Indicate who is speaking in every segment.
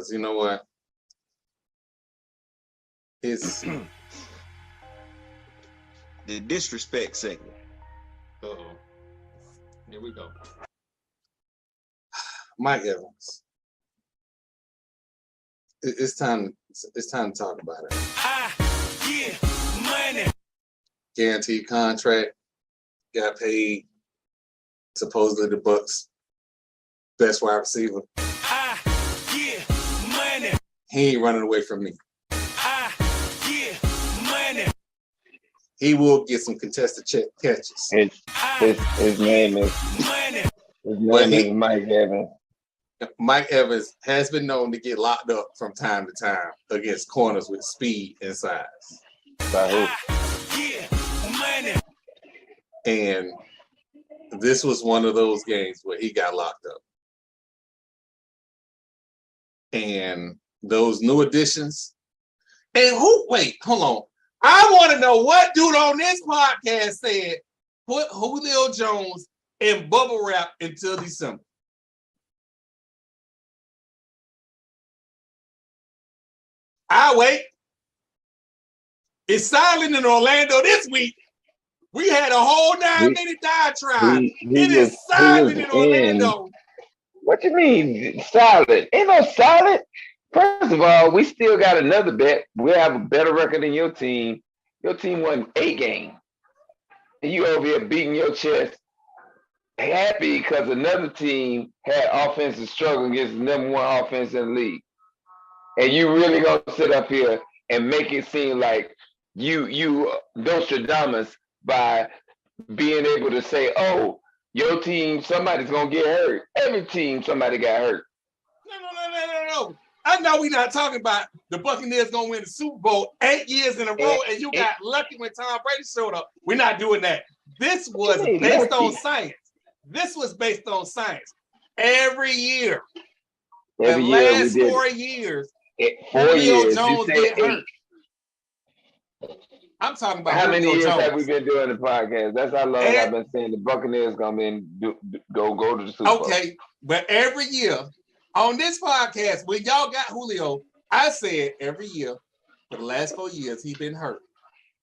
Speaker 1: Because you know what? It's
Speaker 2: the disrespect segment.
Speaker 3: Uh-oh. Here we go.
Speaker 1: Mike Evans. It's time to talk about it.
Speaker 4: Money.
Speaker 1: Guaranteed contract. Got paid. Supposedly the Bucks' best wide receiver.
Speaker 4: Money.
Speaker 1: He ain't running away from me.
Speaker 4: Money.
Speaker 1: He will get some contested catches.
Speaker 5: His name is Mike Evans.
Speaker 1: Mike Evans has been known to get locked up from time to time against corners with speed and size.
Speaker 5: By who?
Speaker 4: Money.
Speaker 1: And this was one of those games where he got locked up. And those new additions. And wait, hold on. I want to know what dude on this podcast said put Julio Jones in bubble wrap until December. I wait. It's silent in Orlando this week. We had a whole 9-minute diatribe. It is silent in Orlando.
Speaker 5: What you mean silent? Ain't no silent. First of all, we still got another bet. We have a better record than your team. Your team won 8 games. And you over here beating your chest, happy because another team had offensive struggle against the number 1 offense in the league. And you really gonna sit up here and make it seem like you Nostradamus by being able to say, oh, your team, somebody's gonna get hurt. Every team, somebody got hurt.
Speaker 1: No. I know we're not talking about the Buccaneers gonna win the Super Bowl 8 years in a row, and you got lucky when Tom Brady showed up. We're not doing that. This was based on science. Every year. The last 4 years,
Speaker 5: 4 years.
Speaker 1: Jones get hurt. I'm talking about
Speaker 5: how many years
Speaker 1: Jones.
Speaker 5: have we been doing the podcast? That's how long I've been saying the Buccaneers gonna go to the Super Bowl.
Speaker 1: Okay, but every year on this podcast, when y'all got Julio, I said every year for the last 4 years he's been hurt.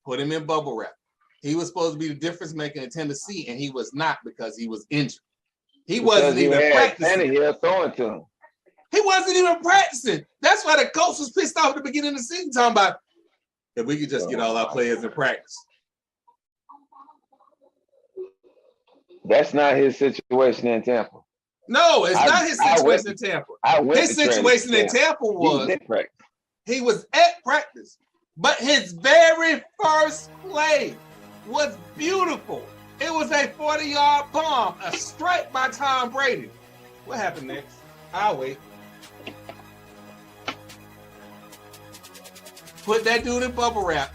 Speaker 1: Put him in bubble wrap. He was supposed to be the difference maker in Tennessee, and he was not because he was injured. He wasn't even practicing.
Speaker 5: Throwing to him.
Speaker 1: He wasn't even practicing. That's why the coach was pissed off at the beginning of the season, talking about if we could just get all our players in practice.
Speaker 5: That's not his situation in Tampa.
Speaker 1: No, it's not his situation in Tampa. His situation in Tampa was he was at practice, but his very first play was beautiful. It was a 40-yard bomb, a strike by Tom Brady. What happened next? I'll wait. Put that dude in bubble wrap.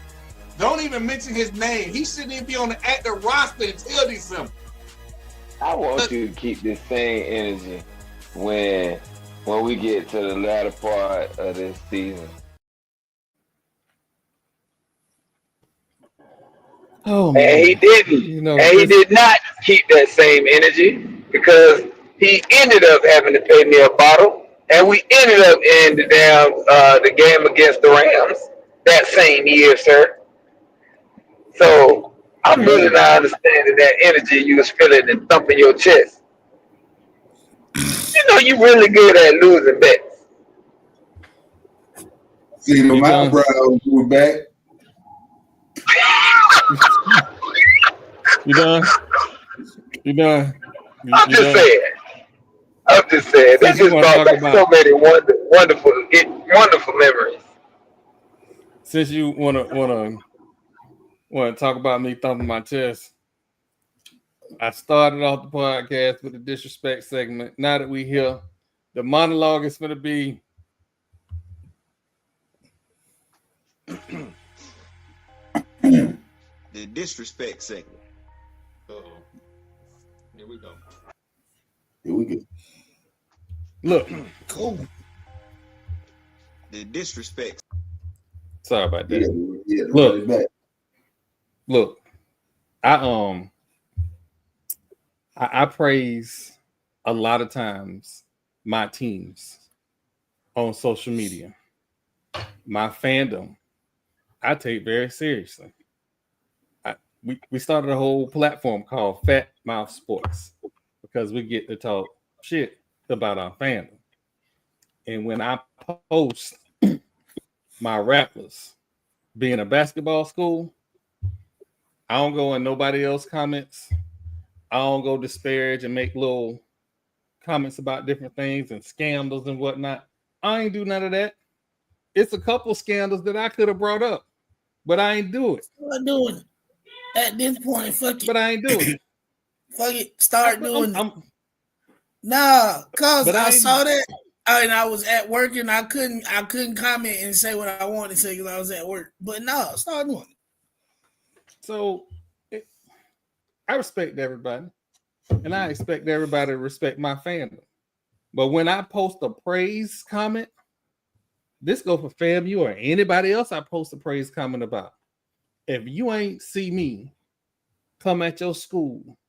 Speaker 1: Don't even mention his name. He shouldn't even be on the active roster until December.
Speaker 5: I want you to keep this same energy when we get to the latter part of this season.
Speaker 6: Oh man.
Speaker 5: And he didn't. He did not keep that same energy because he ended up having to pay me a bottle, and we ended up in the game against the Rams that same year, sir. So I'm really not understanding that energy you was feeling and thumping your chest. You know you really good at losing bets.
Speaker 7: See the eyebrows were back.
Speaker 6: You done?
Speaker 5: I'm just saying. That just brought back so many wonderful memories.
Speaker 6: Since you wanna talk about me thumping my chest, I started off the podcast with the disrespect segment. Now that we here, the monologue is going to be
Speaker 2: the disrespect segment.
Speaker 3: Uh-oh. Here we go.
Speaker 6: Look.
Speaker 7: Cool.
Speaker 2: The disrespect.
Speaker 6: Sorry about that.
Speaker 7: Yeah.
Speaker 6: Look. I praise a lot of times my teams on social media. My fandom, I take very seriously. We started a whole platform called Fat Mouth Sports because we get to talk shit about our fandom. And when I post my Rappers being a basketball school, I don't go in nobody else's comments. I don't go disparage and make little comments about different things and scandals and whatnot. I ain't do none of that. It's a couple scandals that I could have brought up, but I ain't do it.
Speaker 8: Start doing it. At this point, fuck it.
Speaker 6: But I ain't doing it.
Speaker 8: Fuck it. Start doing it. Nah, cause I saw that and I was at work and I couldn't comment and say what I wanted to say because I was at work. But no, start doing it.
Speaker 6: So I respect everybody, and I expect everybody to respect my fandom. But when I post a praise comment, this go for FAMU or anybody else I post a praise comment about. If you ain't see me come at your school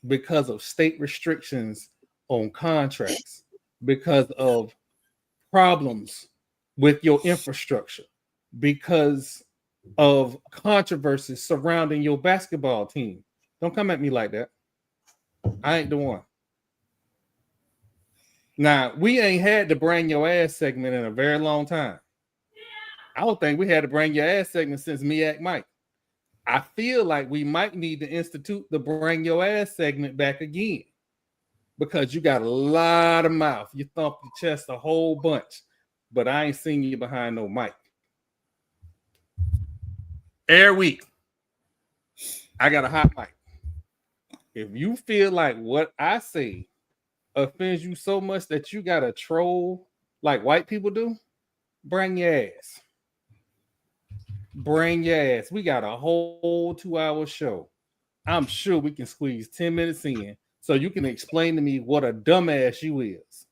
Speaker 6: because of state restrictions on contracts, because of problems with your infrastructure, because of controversies surrounding your basketball team, don't come at me like that. I ain't the one. Now, we ain't had the Bring Your Ass segment in a very long time. I don't think we had to Bring Your Ass segment since MEAC Mike. I feel like we might need to institute the Bring Your Ass segment back again because you got a lot of mouth. You thump your chest a whole bunch, but I ain't seen you behind no mic. Every week, I got a hot mic. If you feel like what I say offends you so much that you got to troll like white people do, bring your ass. Bring your ass. We got a whole 2-hour show. I'm sure we can squeeze 10 minutes in so you can explain to me what a dumbass you is.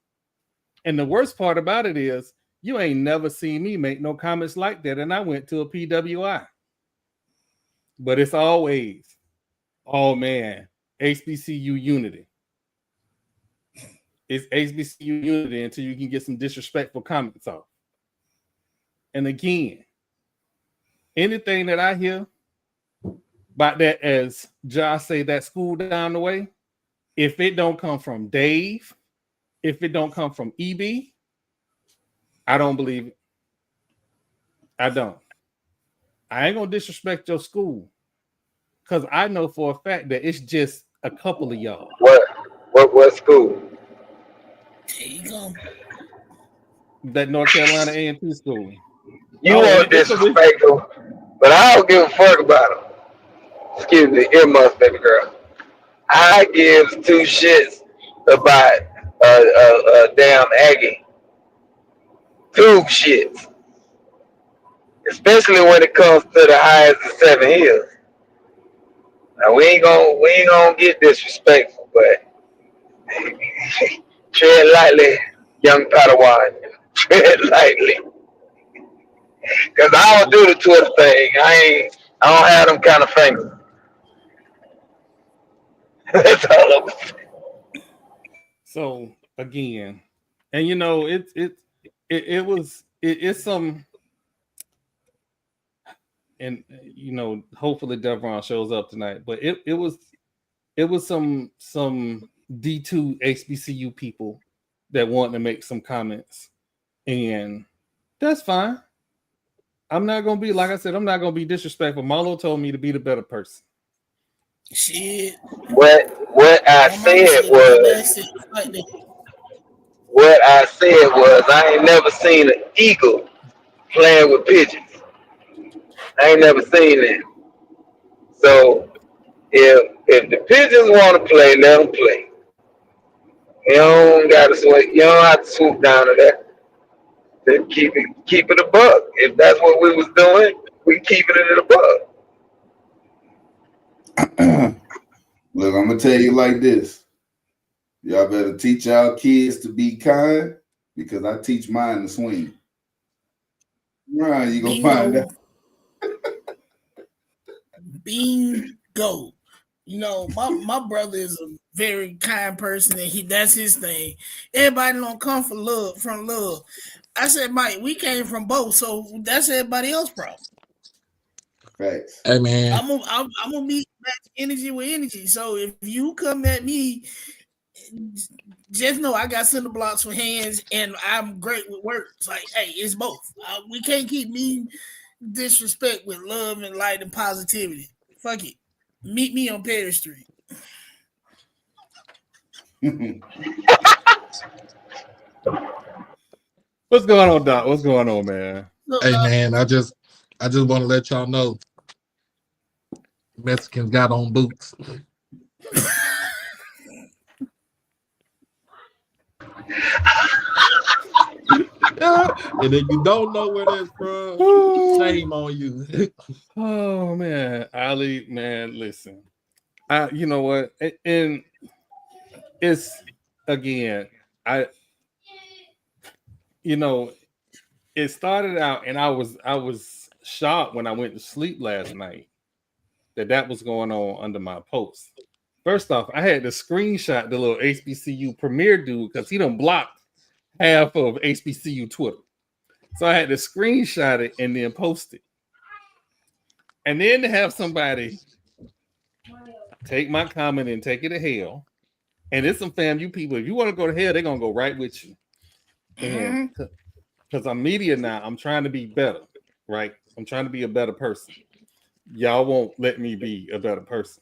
Speaker 6: And the worst part about it is you ain't never seen me make no comments like that, and I went to a PWI. But it's always, oh man, HBCU unity. It's HBCU unity until you can get some disrespectful comments off. And again, anything that I hear about that, as Josh say, that school down the way, if it don't come from Dave, if it don't come from EB, I don't believe it. I don't. I ain't gonna disrespect your school because I know for a fact that it's just a couple of y'all.
Speaker 5: What school?
Speaker 8: There you go.
Speaker 6: That North Carolina A&T school.
Speaker 5: You want disrespectful, but I don't give a fuck about them. Excuse me, earmuffs, baby girl. I give two shits about a damn Aggie. Two shits. Especially when it comes to the highest of 7 Hills. Now we ain't gonna get disrespectful, but tread lightly, young Padawan. Tread lightly. Cause I don't do the Twitter thing. I don't have them kind of fingers. That's all I'm saying.
Speaker 6: So again, and you know, it's some, and you know, hopefully Deveron shows up tonight. But it was some D2 HBCU people that wanted to make some comments, and that's fine. I'm not gonna be, like I said, I'm not gonna be disrespectful. Marlo told me to be the better person.
Speaker 8: Shit.
Speaker 5: What I said was I ain't never seen an eagle playing with pigeons. I ain't never seen that. So if the pigeons want to play, let them play. You don't gotta swoop. You don't have to swoop down to that. Then keep it a buck. If that's what we was doing, we keeping it a buck.
Speaker 7: Look, I'm gonna tell you like this. Y'all better teach y'all kids to be kind because I teach mine to swing. Right, you gonna find out.
Speaker 8: Bingo. You know, my brother is a very kind person, and that's his thing. Everybody don't come from love. I said, Mike, we came from both, so that's everybody else's problem.
Speaker 7: Facts.
Speaker 9: Hey man,
Speaker 8: I'm gonna meet energy with energy. So if you come at me, just know I got cinder blocks for hands, and I'm great with words. Like, hey, it's both. We can't keep meeting disrespect with love and light and positivity. Fuck it. Meet me on Perry Street.
Speaker 6: What's going on, Doc? What's going on, man?
Speaker 9: Hey man, I just want to let y'all know Mexicans got on boots. And if you don't know where that's from, shame on you.
Speaker 6: Oh man, Ali, man, listen. You know what? And it's again, it started out, and I was shocked when I went to sleep last night that was going on under my post. First off, I had to screenshot the little HBCU premier dude because he done blocked half of HBCU Twitter. So I had to screenshot it and then post it. And then to have somebody take my comment and take it to hell. And it's some FAMU people. If you want to go to hell, they're going to go right with you. And because I'm media now, I'm trying to be better, right? I'm trying to be a better person. Y'all won't let me be a better person.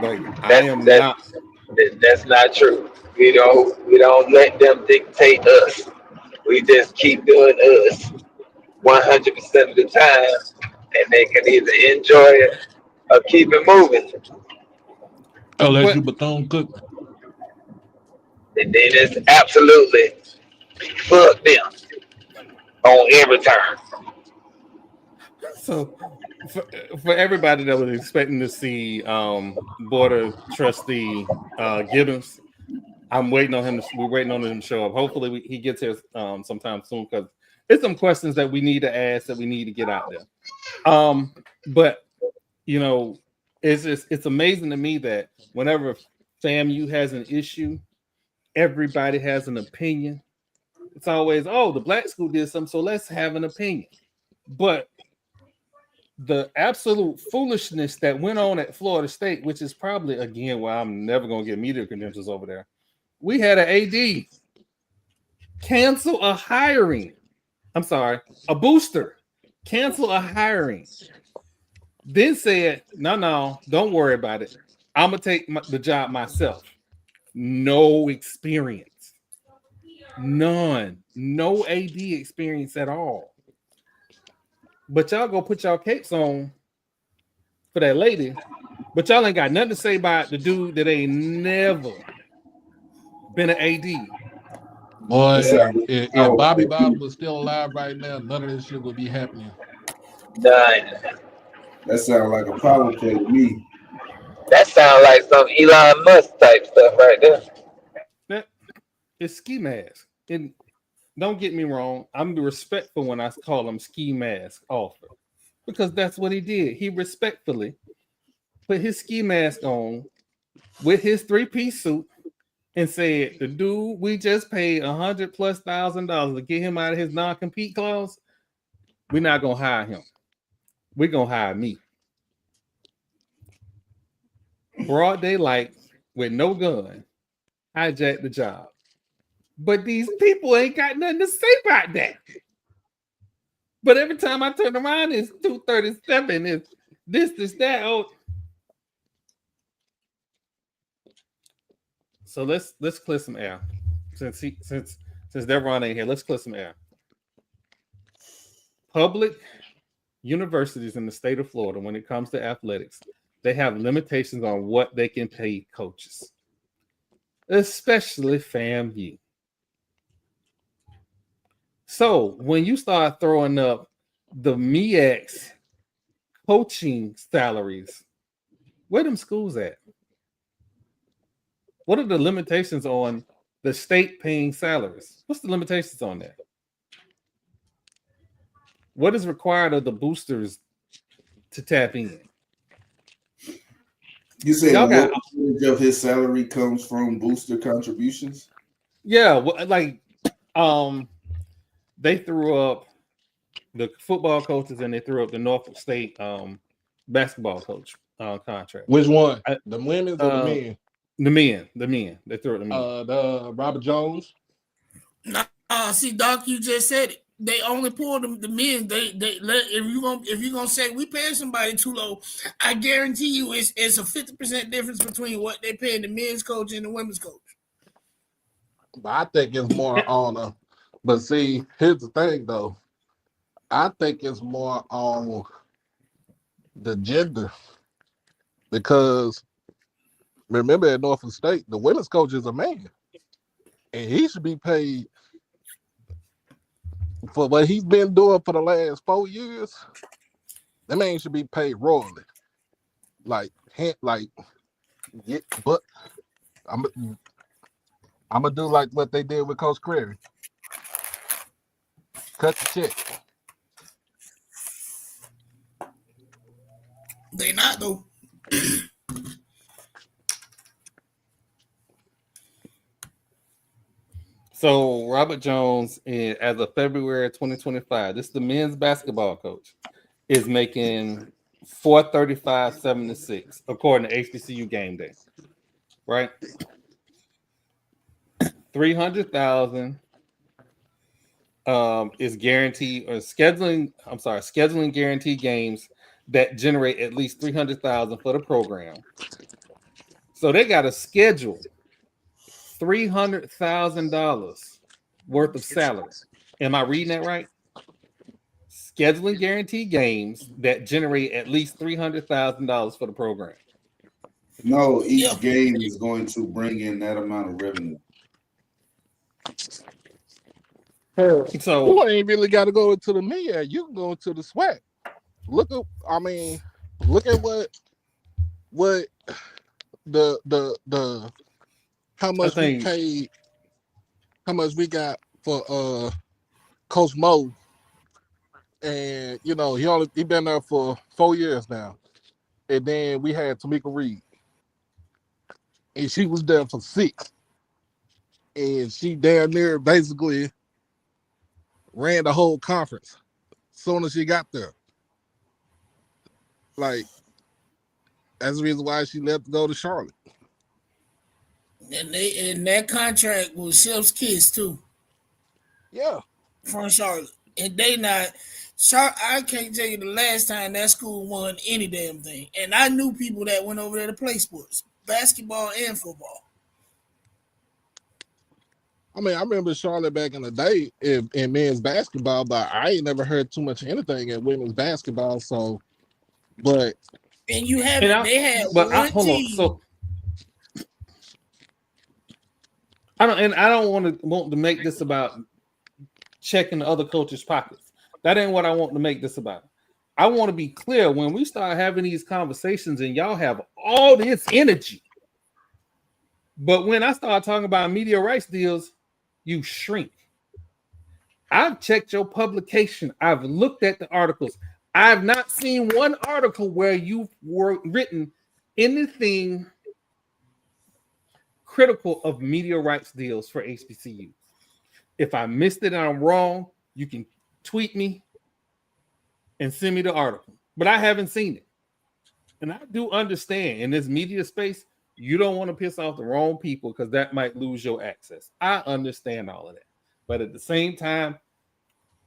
Speaker 6: Like,
Speaker 5: that's not true. We don't let them dictate us. We just keep doing us 100% of the time, and they can either enjoy it or keep it moving.
Speaker 9: Unless you Bethune Cookman.
Speaker 5: And then it's absolutely fuck them on every turn.
Speaker 6: So for everybody that was expecting to see Board of Trustee Gibbons, I'm waiting on him. We're waiting on him to show up. Hopefully he gets here sometime soon, because it's some questions that we need to ask, that we need to get out there. But it's amazing to me that whenever FAMU has an issue, everybody has an opinion. It's always, oh, the black school did something, so let's have an opinion. But the absolute foolishness that went on at Florida State, which is probably, again, why I'm never going to get media credentials over there. We had an AD cancel a hiring. I'm sorry, a booster cancel a hiring. Then said, no, don't worry about it. I'm going to take the job myself. No experience. None. No AD experience at all. But y'all go put y'all capes on for that lady. But y'all ain't got nothing to say about the dude that ain't never been an AD.
Speaker 9: Boy, if Bobby Bottom was still alive right now, none of this shit would be happening.
Speaker 5: None.
Speaker 7: That sounds like a power play to me.
Speaker 5: That sounds like some Elon Musk type stuff right there.
Speaker 6: It's ski mask. And don't get me wrong, I'm respectful when I call him ski mask offer, because that's what he did. He respectfully put his ski mask on with his 3-piece suit and said, the dude we just paid $100,000+ to get him out of his non-compete clause, we're not gonna hire him. We're gonna hire me. Broad daylight with no gun, hijack the job. But these people ain't got nothing to say about that. But every time I turn around, it's 237. It's this, that. Oh, so let's clear some air. Since Deveron ain't here, let's clear some air. Public universities in the state of Florida, when it comes to athletics, they have limitations on what they can pay coaches, especially FAMU. So when you start throwing up the MEACs coaching salaries, where them schools at? What are the limitations on the state paying salaries? What's the limitations on that? What is required of the boosters to tap in?
Speaker 7: You said what percentage of his salary comes from booster contributions?
Speaker 6: Yeah, like they threw up the football coaches and they threw up the Norfolk State basketball coach contract.
Speaker 9: Which one? The women's or the men?
Speaker 6: The men. They threw up the men.
Speaker 9: The Robert Jones.
Speaker 8: See, Doc, you just said it. They only pulled the men. They let if you're gonna say we paying somebody too low, I guarantee you it's a 50% difference between what they paying the men's coach and the women's coach.
Speaker 9: But I think it's more on but see, here's the thing though. I think it's more on the gender. Because remember at Norfolk State, the women's coach is a man. And he should be paid for what he's been doing for the last 4 years. That man should be paid royally. But I'm gonna do like what they did with Coach Crary. Cut the check.
Speaker 8: They not though.
Speaker 6: So Robert Jones, as of February 2025, this is the men's basketball coach, is making $435.76 according to HBCU Game Day, right? 300,000 is guaranteed or scheduling guaranteed games that generate at least 300,000 for the program. So they got to schedule $300,000 worth of salary. Am I reading that right? Scheduling guaranteed games that generate at least $300,000 for the program.
Speaker 7: No, each game is going to bring in that amount of revenue.
Speaker 9: So you ain't really got to go into the MEA. You can go into the SWAC. Look at what the how much we paid, how much we got for Coach Mo, and he been there for 4 years now, and then we had Tamika Reed, and she was there for 6, and she damn near basically ran the whole conference as soon as she got there. Like that's the reason why she left to go to Charlotte.
Speaker 8: And that contract was Chef's Kiss too.
Speaker 9: Yeah.
Speaker 8: From Charlotte. And they not I can't tell you the last time that school won any damn thing. And I knew people that went over there to play sports, basketball and football.
Speaker 9: I mean, I remember Charlotte back in the day in men's basketball, but I ain't never heard too much of anything in women's basketball. So, but
Speaker 8: and you have they had one team.
Speaker 6: So I don't want to make this about checking the other coaches' pockets. That ain't what I want to make this about. I want to be clear when we start having these conversations and y'all have all this energy. But when I start talking about media rights deals, you shrink. I've checked your publication. I've looked at the articles. I've not seen one article where you were written anything critical of media rights deals for HBCU. If I missed it and I'm wrong, you can tweet me and send me the article. But I haven't seen it. And I do understand in this media space, you don't want to piss off the wrong people because that might lose your access. I understand all of that. But at the same time,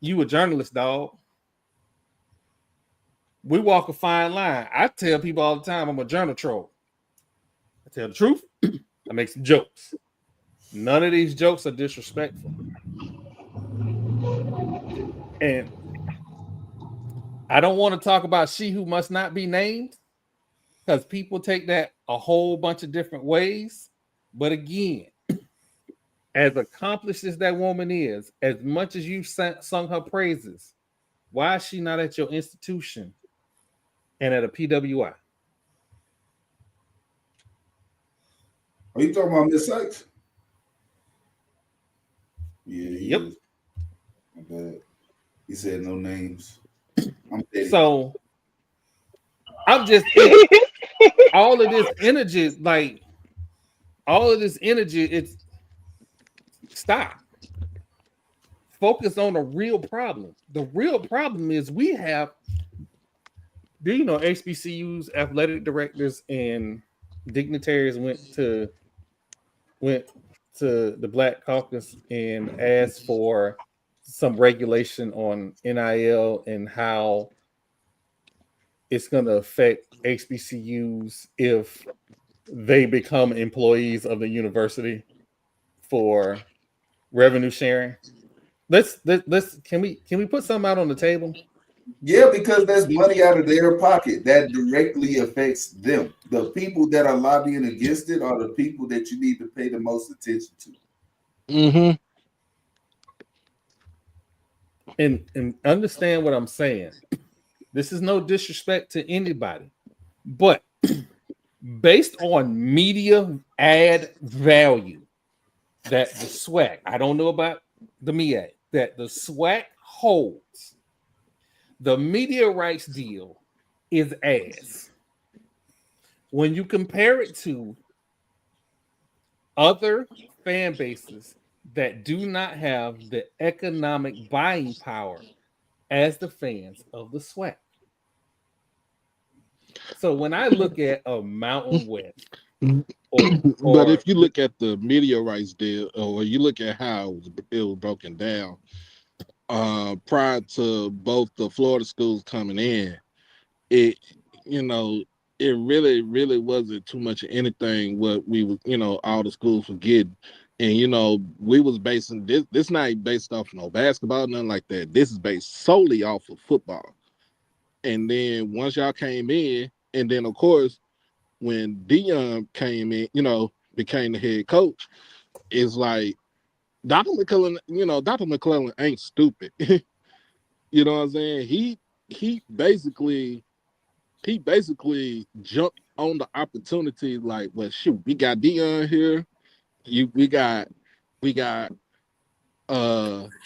Speaker 6: you a journalist, dog. We walk a fine line. I tell people all the time I'm a journal troll. I tell the truth. I make some jokes. None of these jokes are disrespectful. And I don't want to talk about she who must not be named because people take that a whole bunch of different ways. But again, as accomplished as that woman is, as much as you've sung her praises, why is she not at your institution and at a PWI?
Speaker 7: Are you talking about Miss Sykes? Yeah.
Speaker 6: Yep.
Speaker 7: My bad. He said no names.
Speaker 6: So I'm just all of this energy, like all of this energy. It's stop. Focus on the real problem. The real problem is we have, HBCUs, athletic directors, and dignitaries went to the Black Caucus and asked for some regulation on NIL and how it's going to affect HBCUs if they become employees of the university for revenue sharing. Let's can we put something out on the table?
Speaker 7: Yeah, because that's money out of their pocket that directly affects them. The people that are lobbying against it are the people that you need to pay the most attention to.
Speaker 9: Mm-hmm.
Speaker 6: And understand what I'm saying. This is no disrespect to anybody, but based on media ad value that the SWAC, I don't know about the MEAC, that the SWAC holds, the media rights deal is ass. When you compare it to other fan bases that do not have the economic buying power as the fans of the SWAC. So when I look at a Mountain West,
Speaker 9: but if you look at the media rights deal, or you look at how it was broken down, prior to both the Florida schools coming in, it really wasn't too much of anything what we was, all the schools were getting. And we was basing this not based off no basketball, nothing like that. This is based solely off of football. And then once y'all came in, and then of course when Deion came in, became the head coach, it's like Dr. McClellan ain't stupid. You know what I'm saying? He basically jumped on the opportunity, like, well, shoot, we got Deion here. We got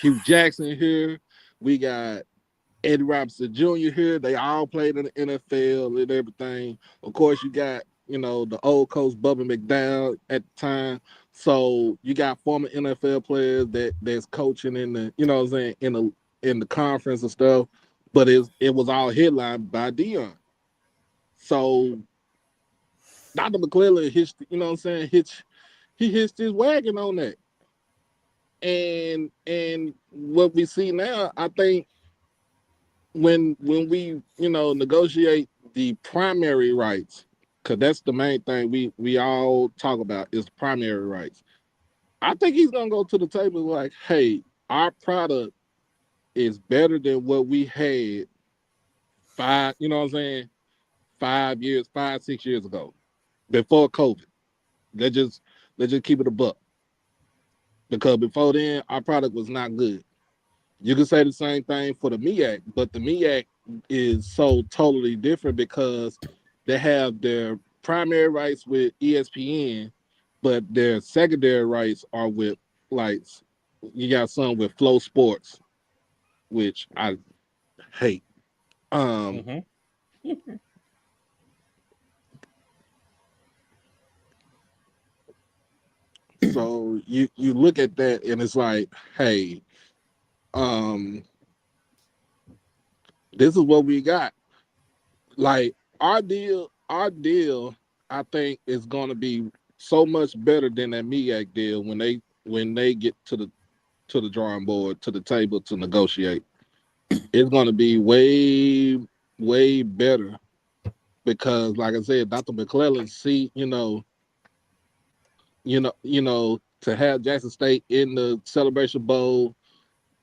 Speaker 9: Hugh Jackson here. We got Eddie Robinson Jr. here. They all played in the NFL and everything. Of course, you got, the old coach Bubba McDowell at the time. So you got former NFL players that's coaching in the, in the conference and stuff. But it was all headlined by Deion. So Dr. McClellan hitched his wagon on that. And what we see now, I think when we negotiate the primary rights, because that's the main thing we all talk about is primary rights. I think he's gonna go to the table like, hey, our product is better than what we had 6 years ago, before COVID. Let's just keep it a buck. Because before then, our product was not good. You can say the same thing for the MEAC, but the MEAC is so totally different because they have their primary rights with ESPN, but their secondary rights are with, like, you got some with Flow Sports, which I hate. So you look at that and it's like, hey, this is what we got. Like our deal, I think is gonna be so much better than that MEAC deal when they get to the drawing board, to the table to negotiate. It's gonna be way, way better because, like I said, Dr. McClellan to have Jackson State in the Celebration Bowl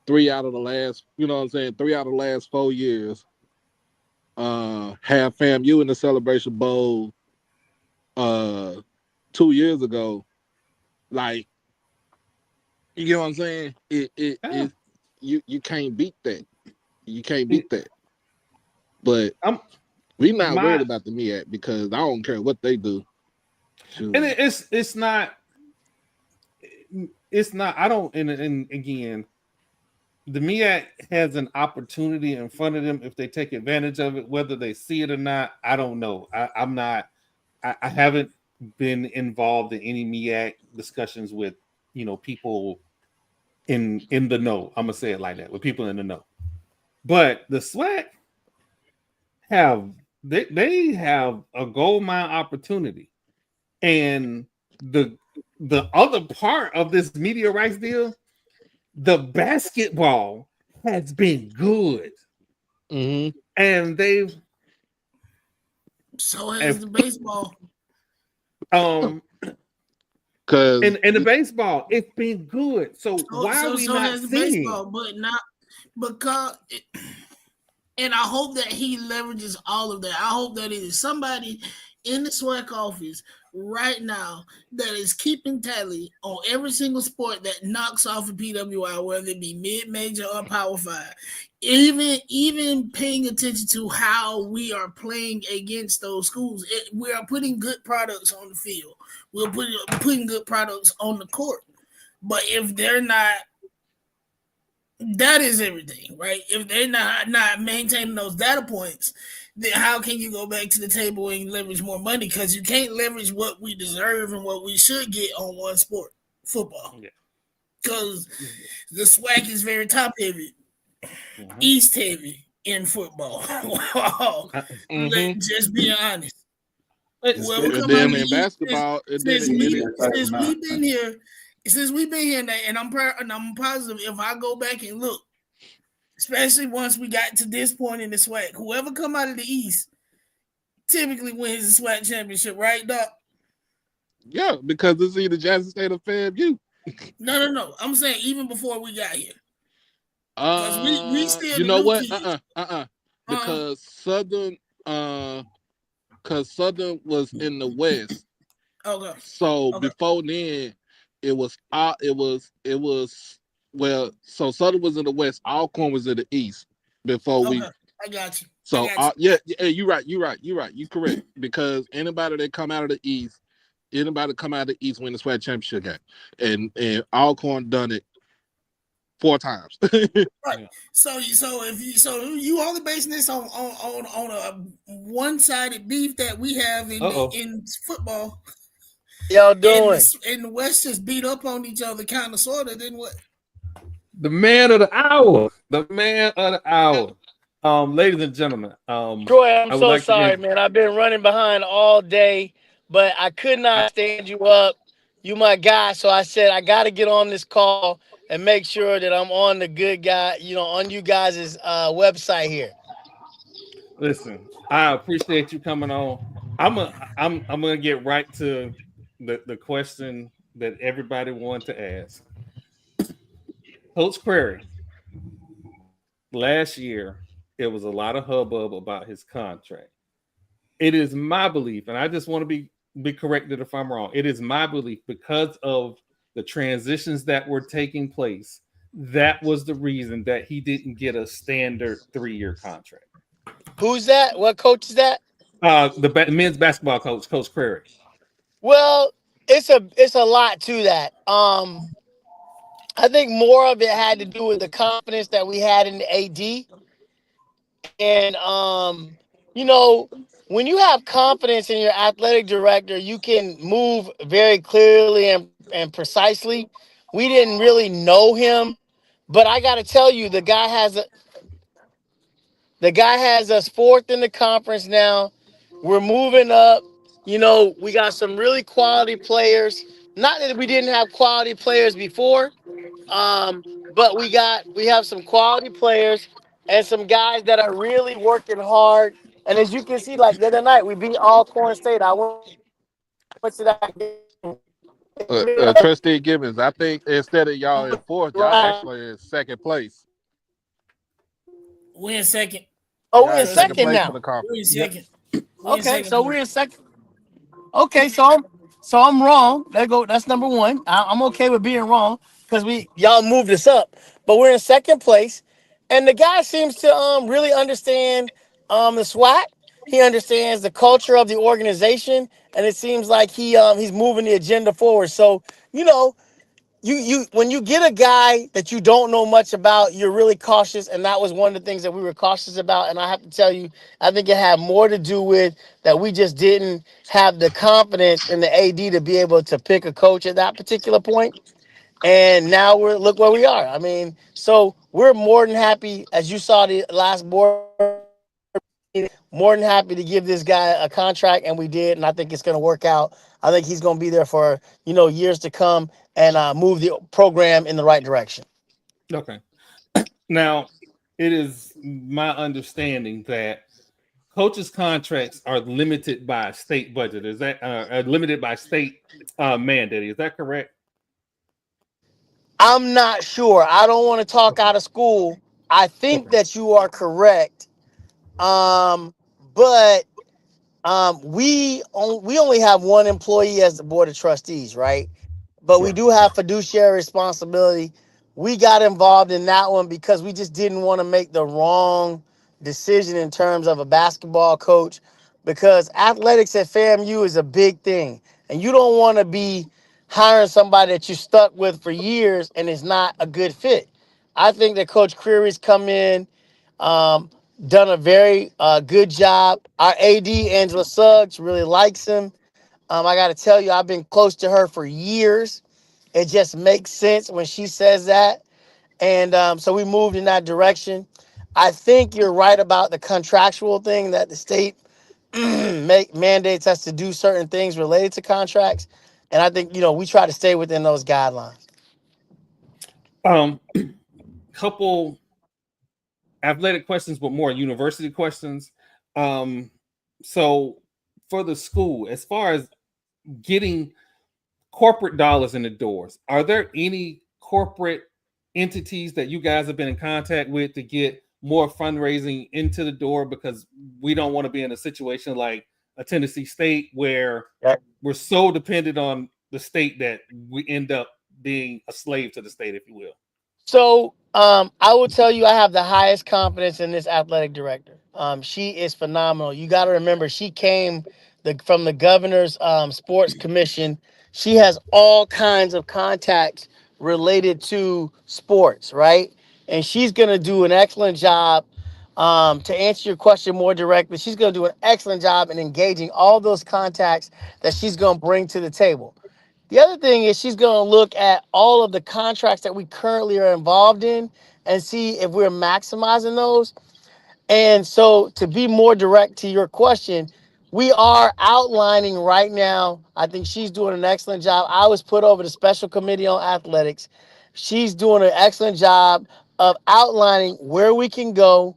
Speaker 9: 3 out of the last 4 years. Have FAMU in the Celebration Bowl 2 years ago. Like, you know what I'm saying? You can't beat that. You can't beat that. But we're not worried about the MEAC because I don't care what they do.
Speaker 6: Sure. And it's not. I don't. And again, the MEAC has an opportunity in front of them if they take advantage of it. Whether they see it or not, I don't know. I'm not. I haven't been involved in any MEAC discussions with people in the know. I'm gonna say it like that, with people in the know. But the SWAC they have a gold mine opportunity, and the other part of this media rights deal, the basketball has been good, and they've
Speaker 8: so has the baseball.
Speaker 6: Because in the baseball, it's been good. So why are we not
Speaker 8: has the
Speaker 6: seeing?
Speaker 8: Baseball, but not because. And I hope that he leverages all of that. I hope that it is somebody in the SWAC office right now that is keeping tally on every single sport that knocks off a PWI, whether it be mid-major or Power 5. Even paying attention to how we are playing against those schools. We are putting good products on the field. We're putting good products on the court. But if they're not, that is everything, right? If they're not maintaining those data points, then how can you go back to the table and leverage more money? Because you can't leverage what we deserve and what we should get on one sport, football. Because the SWAC is very top heavy, East heavy in football. Just being honest.
Speaker 9: In basketball,
Speaker 8: since we've been here. Since we've been here, and I'm positive if I go back and look, especially once we got to this point in the SWAC, whoever come out of the East typically wins the SWAC championship, right, Doc?
Speaker 9: Yeah, because it's either Jackson State or FAMU.
Speaker 8: No. I'm saying even before we got here. We still
Speaker 9: you know what? Because Southern was in the West.
Speaker 8: Okay.
Speaker 9: So before then. So Southern was in the West, Alcorn was in the East before we.
Speaker 8: I got you.
Speaker 9: So yeah, you're right. You correct, because anybody that come out of the East win the SWAC championship game, and Alcorn done it 4 times.
Speaker 8: Right. So you only basing this on a one-sided beef that we have in football.
Speaker 10: Y'all doing?
Speaker 8: And the West just beat up on each other, kind of, sort of. Then what?
Speaker 6: The man of the hour. Ladies and gentlemen.
Speaker 10: Troy, I'm so sorry, man. I've been running behind all day, but I could not stand you up. You my guy, so I said I got to get on this call and make sure that I'm on the good guy, on you guys' website here.
Speaker 6: Listen, I appreciate you coming on. I'm gonna get right to the question that everybody wanted to ask. Coach Query, last year, it was a lot of hubbub about his contract. It is my belief, and I just want to be corrected if I'm wrong. It is my belief, because of the transitions that were taking place, that was the reason that he didn't get a standard 3-year contract.
Speaker 10: Who's that? What coach is that?
Speaker 6: The men's basketball coach, Coach Query.
Speaker 10: Well, it's a lot to that. I think more of it had to do with the confidence that we had in the AD. And when you have confidence in your athletic director, you can move very clearly and precisely. We didn't really know him, but I got to tell you, the guy has us 4th in the conference now. We're moving up. We got some really quality players. Not that we didn't have quality players before, but we have some quality players and some guys that are really working hard. And as you can see, like the other night, we beat Alcorn State. I went to that game.
Speaker 9: Trustee Gibbons, I think instead of y'all in 4th, y'all actually in 2nd place.
Speaker 8: We're in 2nd.
Speaker 10: Oh, we're in 2nd now.
Speaker 8: We're in 2nd.
Speaker 10: Okay, so we're in 2nd. Okay, so I'm wrong. That's number 1. I'm okay with being wrong because y'all moved us up, but we're in 2nd place, and the guy seems to really understand the SWAC. He understands the culture of the organization, and it seems like he's moving the agenda forward. So when you get a guy that you don't know much about, you're really cautious, and that was one of the things that we were cautious about. And I have to tell you, I think it had more to do with that we just didn't have the confidence in the AD to be able to pick a coach at that particular point. And now look where we are. I mean, so we're more than happy, as you saw the last board, more than happy to give this guy a contract, and we did, and I think it's going to work out. I think he's going to be there for years to come and move the program in the right direction.
Speaker 6: Okay. Now, it is my understanding that coaches' contracts are limited by state budget. Is that limited by state mandate? Is that correct?
Speaker 10: I'm not sure. I don't want to talk out of school. I think that you are correct. But we only have one employee as the board of trustees, right? But we do have fiduciary responsibility. We got involved in that one because we just didn't want to make the wrong decision in terms of a basketball coach, because athletics at FAMU is a big thing, and you don't want to be hiring somebody that you're stuck with for years and is not a good fit. I think that Coach Creary's come in, done a very good job. Our AD, Angela Suggs, really likes him. I got to tell you, I've been close to her for years. It just makes sense when she says that. And so we moved in that direction. I think you're right about the contractual thing, that the state mandates us to do certain things related to contracts. And I think, we try to stay within those guidelines.
Speaker 6: Couple athletic questions, but more university questions. So for the school, as far as getting corporate dollars in the doors, are there any corporate entities that you guys have been in contact with to get more fundraising into the door? Because we don't want to be in a situation like a Tennessee State where we're so dependent on the state that we end up being a slave to the state, if you will.
Speaker 10: So I will tell you, I have the highest confidence in this athletic director. She is phenomenal. You got to remember, she came from the governor's sports commission. She has all kinds of contacts related to sports, right? And she's going to do an excellent job. To answer your question more directly, she's going to do an excellent job in engaging all those contacts that she's going to bring to the table. The other thing is she's going to look at all of the contracts that we currently are involved in and see if we're maximizing those. And so, to be more direct to your question, we are outlining right now. I think she's doing an excellent job. I was put over the special committee on athletics. She's doing an excellent job of outlining where we can go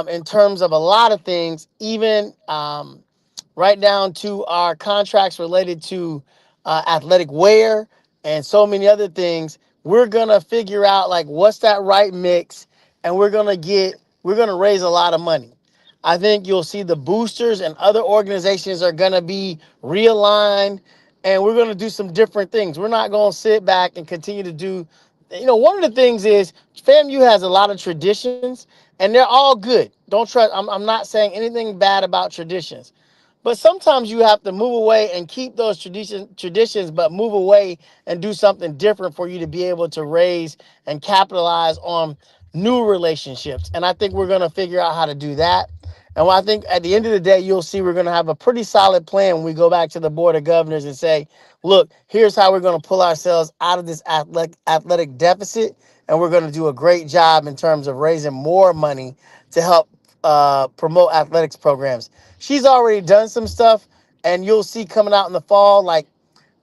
Speaker 10: in terms of a lot of things, even right down to our contracts related to athletic wear and so many other things. We're going to figure out what's that right mix, and we're going to raise a lot of money. I think you'll see the boosters and other organizations are going to be realigned, and we're going to do some different things. We're not going to sit back and continue to do, one of the things is FAMU has a lot of traditions, and they're all good. Don't trust, I'm not saying anything bad about traditions. But sometimes you have to move away and keep those traditions, but move away and do something different for you to be able to raise and capitalize on new relationships. And I think we're going to figure out how to do that. And I think at the end of the day, you'll see we're going to have a pretty solid plan when we go back to the Board of Governors and say, look, here's how we're going to pull ourselves out of this athletic deficit. And we're going to do a great job in terms of raising more money to help promote athletics programs. She's already done some stuff, and you'll see coming out in the fall, like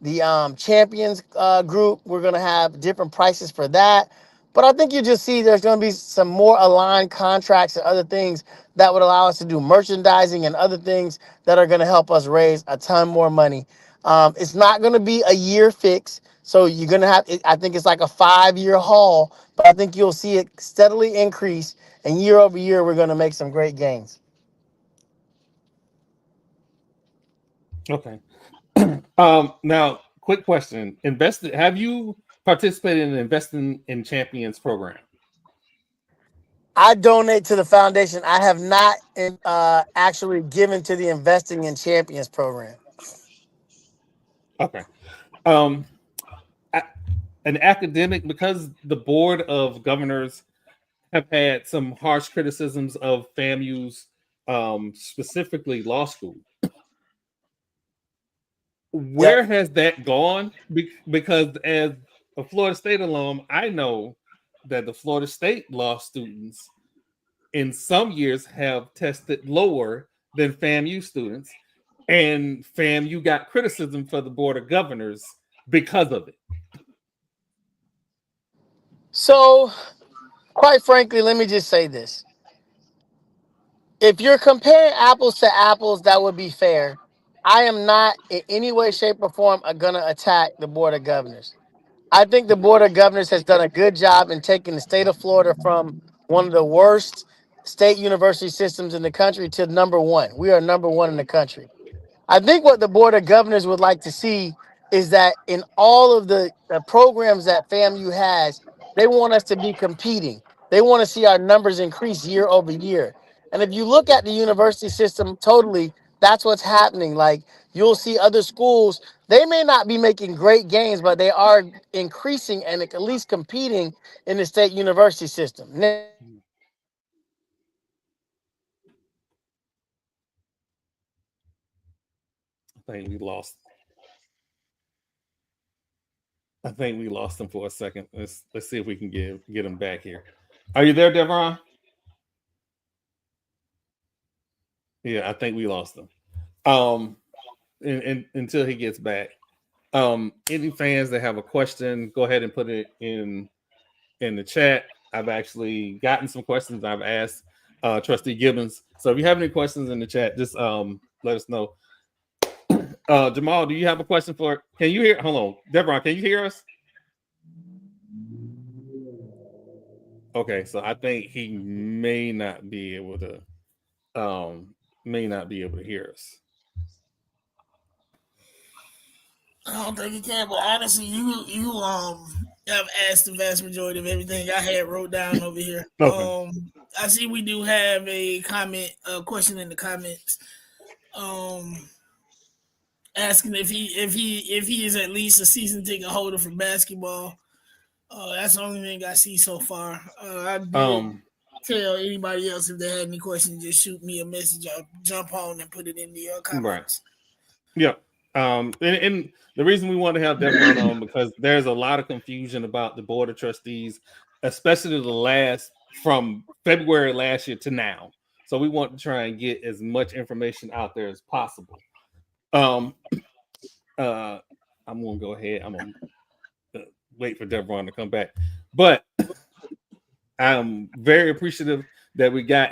Speaker 10: the champions group. We're going to have different prices for that. But I think you just see there's going to be some more aligned contracts and other things that would allow us to do merchandising and other things that are going to help us raise a ton more money. It's not going to be a year fix. So you're going to have, I think it's like a 5-year haul, but I think you'll see it steadily increase, and year over year, we're going to make some great gains.
Speaker 6: Okay. Now, quick question. Have you participated in Investing in Champions program?
Speaker 10: I donate to the foundation. I have not actually given to the Investing in Champions program.
Speaker 6: Okay. an academic, because the Board of Governors have had some harsh criticisms of FAMU's, specifically law school. Where has that gone? Because as a Florida State alum, I know that the Florida State law students in some years have tested lower than FAMU students, and FAMU got criticism for the Board of Governors because of it.
Speaker 10: So, quite frankly, let me just say this. If you're comparing apples to apples, that would be fair. I am not in any way, shape, or form going to attack the Board of Governors. I think the Board of Governors has done a good job in taking the state of Florida from one of the worst state university systems in the country to number one. We are number one in the country. I think what the Board of Governors would like to see is that in all of the programs that FAMU has, they want us to be competing. They want to see our numbers increase year over year. And if you look at the university system totally, that's what's happening. Like, you'll see other schools, they may not be making great gains, but they are increasing and at least competing in the state university system.
Speaker 6: I think we lost him for a second. Let's see if we can get him back here. Are you there, Deveron? Yeah, I think we lost him. Until he gets back. Any fans that have a question, go ahead and put it in the chat. I've actually gotten some questions I've asked Trustee Gibbons. So if you have any questions in the chat, just let us know. Jamal, do you have a question for? Can you hear? Hold on, Deveron, can you hear us? Okay, so I think he may not be able to hear us.
Speaker 8: I don't think he can, but honestly, you have asked the vast majority of everything I had wrote down over here. Okay. I see we do have a question in the comments. Asking if he is at least a season ticket holder for basketball. That's the only thing I see so far. I did tell anybody else if they had any questions, just shoot me a message. I'll jump on and put it in the comments.
Speaker 6: Right. Yeah. And the reason we want to have Deveron on because there's a lot of confusion about the Board of Trustees, especially from February last year to now. So we want to try and get as much information out there as possible. I'm gonna go ahead. I'm gonna wait for Deveron to come back, but I'm very appreciative that we got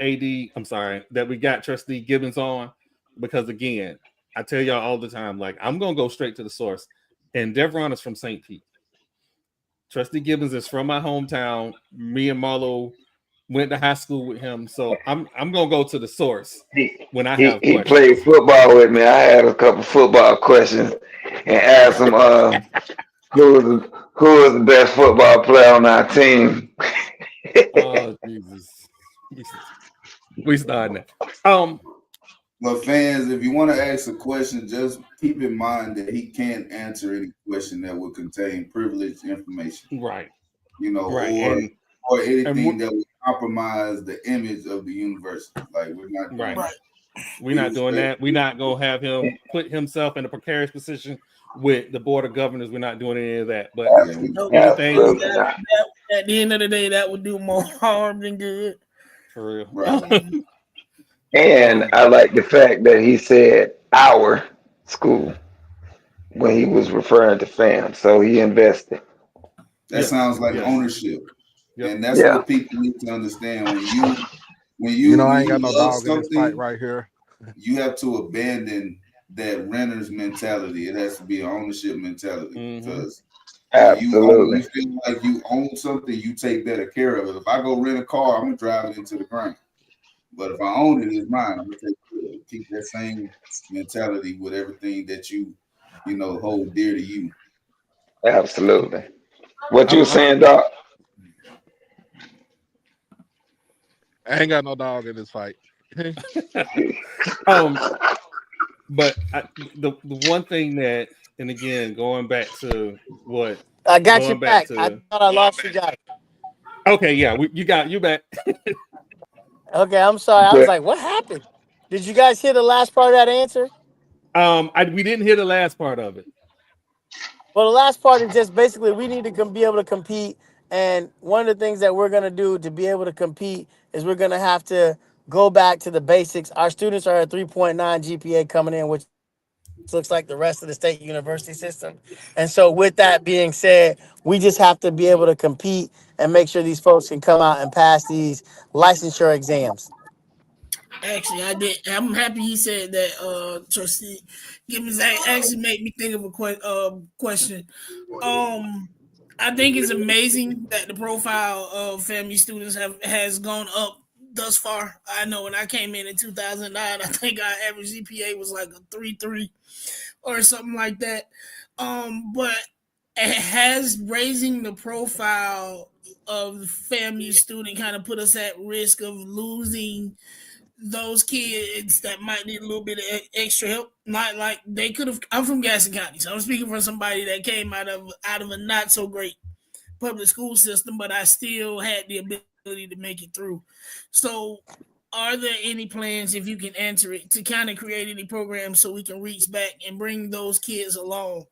Speaker 6: Trustee Gibbons on, because again, I tell y'all all the time, like, I'm gonna go straight to the source. And Deveron is from St. Pete. Trustee Gibbons is from my hometown. Me and Marlo went to high school with him, so I'm gonna go to the source when I have questions. He
Speaker 5: played football with me. I had a couple football questions and asked him who was the best football player on our team.
Speaker 6: Oh Jesus, we started that.
Speaker 7: But fans, if you want to ask a question, just keep in mind that he can't answer any question that would contain privileged information.
Speaker 6: Right.
Speaker 7: Right. Or anything that would compromise the image of the university. Like, we're not doing that.
Speaker 6: We're not doing that. We're not gonna have him put himself in a precarious position with the Board of Governors. We're not doing any of that. But
Speaker 8: at the end of the day, that would do more harm than good.
Speaker 6: For real.
Speaker 7: Right.
Speaker 5: And I like the fact that he said our school when he was referring to FAM. So he invested.
Speaker 7: That sounds like ownership. Yep. And that's what people need to understand. When you
Speaker 9: I ain't got no dog in this fight right here.
Speaker 7: You have to abandon that renter's mentality. It has to be an ownership mentality. Because you feel like you own something, you take better care of it. If I go rent a car, I'm gonna drive it into the ground. But if I own it, it's mine. I'm gonna keep that same mentality with everything that you hold dear to you.
Speaker 5: Absolutely. What you were saying, Doc?
Speaker 9: I ain't got no dog in this fight.
Speaker 6: But the one thing that And again, going back to what
Speaker 10: I got you back. I thought I lost you guys.
Speaker 6: Okay, yeah, you back.
Speaker 10: Okay, I'm sorry. I was like, what happened? Did you guys hear the last part of that answer?
Speaker 6: We didn't hear the last part of it.
Speaker 10: Well, the last part is just basically we need to be able to compete. And one of the things that we're going to do to be able to compete is we're going to have to go back to the basics. Our students are at 3.9 GPA coming in, which looks like the rest of the state university system. And so with that being said, we just have to be able to compete and make sure these folks can come out and pass these licensure exams.
Speaker 8: Actually, I did. I'm happy he said that. Trustee Gibbons actually made me think of a question. I think it's amazing that the profile of FAMU students has gone up thus far. I know when I came in 2009, I think our average GPA was like a 3.3 or something like that. But it has raising the profile of the FAMU student kind of put us at risk of losing those kids that might need a little bit of extra help. Not like they could have. I'm from Gaston County, so I'm speaking for somebody that came out of a not so great public school system, but I still had the ability to make it through. So are there any plans, if you can answer it, to kind of create any programs so we can reach back and bring those kids along,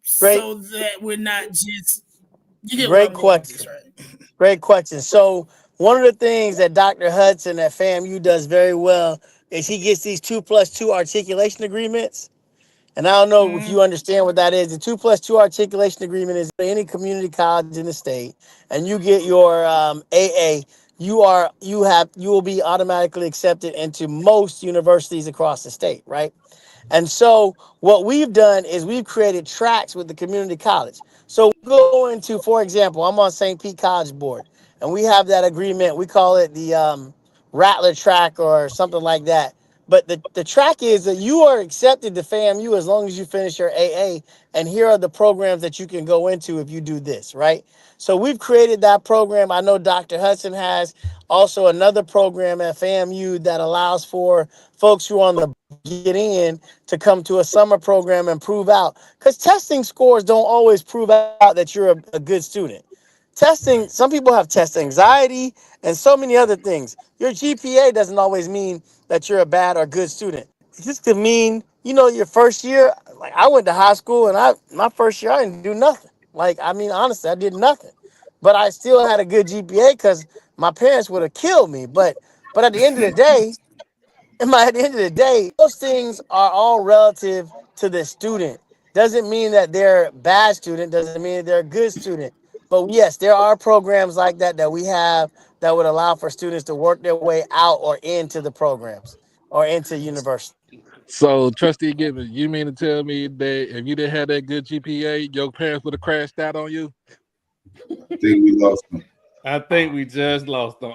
Speaker 8: so that we're not just
Speaker 10: great question. Great question. So one of the things that Dr. Hudson at FAMU does very well is he gets these 2+2 articulation agreements. And I don't know if you understand what that is. The 2+2 articulation agreement is any community college in the state, and you get your AA. You will be automatically accepted into most universities across the state, right? And so what we've done is we've created tracks with the community college. So we go into, for example, I'm on St. Pete College Board, and we have that agreement. We call it the Rattler track or something like that. But the track is that you are accepted to FAMU as long as you finish your AA, and here are the programs that you can go into if you do this, right? So we've created that program. I know Dr. Hudson has also another program at FAMU that allows for folks who are on the get in to come to a summer program and prove out. Because testing scores don't always prove out that you're a good student. Testing, some people have test anxiety and so many other things. Your GPA doesn't always mean that you're a bad or good student. It just could mean, your first year, like I went to high school and my first year I didn't do nothing. Like, I mean, honestly, I did nothing. But I still had a good GPA because my parents would have killed me. But at the end of the day, those things are all relative to the student. Doesn't mean that they're a bad student, doesn't mean that they're a good student. But yes, there are programs like that we have that would allow for students to work their way out or into the programs or into university.
Speaker 9: So, Trustee Gibbons, you mean to tell me that if you didn't have that good GPA, your parents would have crashed out on you?
Speaker 7: I think we lost them.
Speaker 6: I think we just lost them.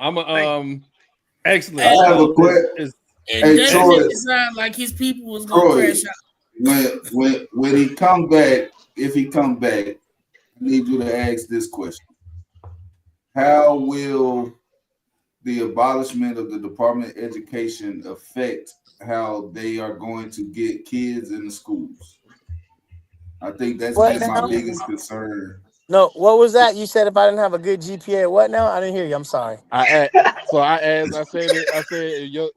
Speaker 6: Actually,
Speaker 7: I have a question.
Speaker 8: Hey, Troy, it sounded like his people was gonna crash out.
Speaker 7: When he come back, if he come back, I need you to ask this question: how will the abolishment of the Department of Education affect how they are going to get kids in the schools? I think that's my biggest concern.
Speaker 10: No, what was that? You said if I didn't have a good GPA, what now? I didn't hear you. I'm sorry.
Speaker 9: I said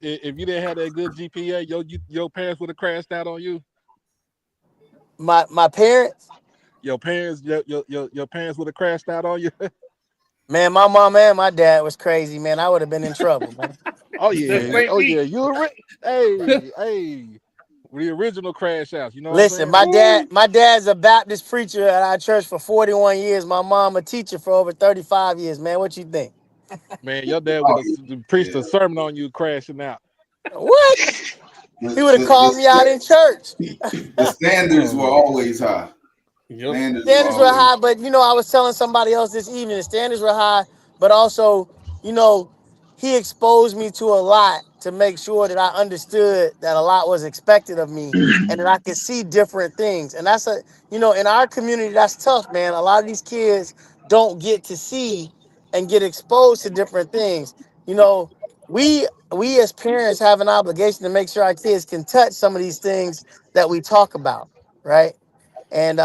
Speaker 9: if you didn't have that good GPA, your parents would have crashed out on you.
Speaker 10: My parents?
Speaker 9: Your parents would have crashed out on you.
Speaker 10: Man, my mom and my dad was crazy, man. I would have been in trouble, man.
Speaker 9: Oh yeah. You were hey. The original crash outs, you know.
Speaker 10: Listen, my dad's a Baptist preacher at our church for 41 years. My mom a teacher for over 35 years, man. What you think?
Speaker 9: Man, your dad would have preached a sermon on you crashing out.
Speaker 10: What? He would have called me out in church.
Speaker 7: The standards were always high.
Speaker 10: Standards were high, but I was telling somebody else this evening, the standards were high, but also, he exposed me to a lot to make sure that I understood that a lot was expected of me and that I could see different things. And that's in our community, that's tough, man. A lot of these kids don't get to see and get exposed to different things. We as parents have an obligation to make sure our kids can touch some of these things that we talk about, right? And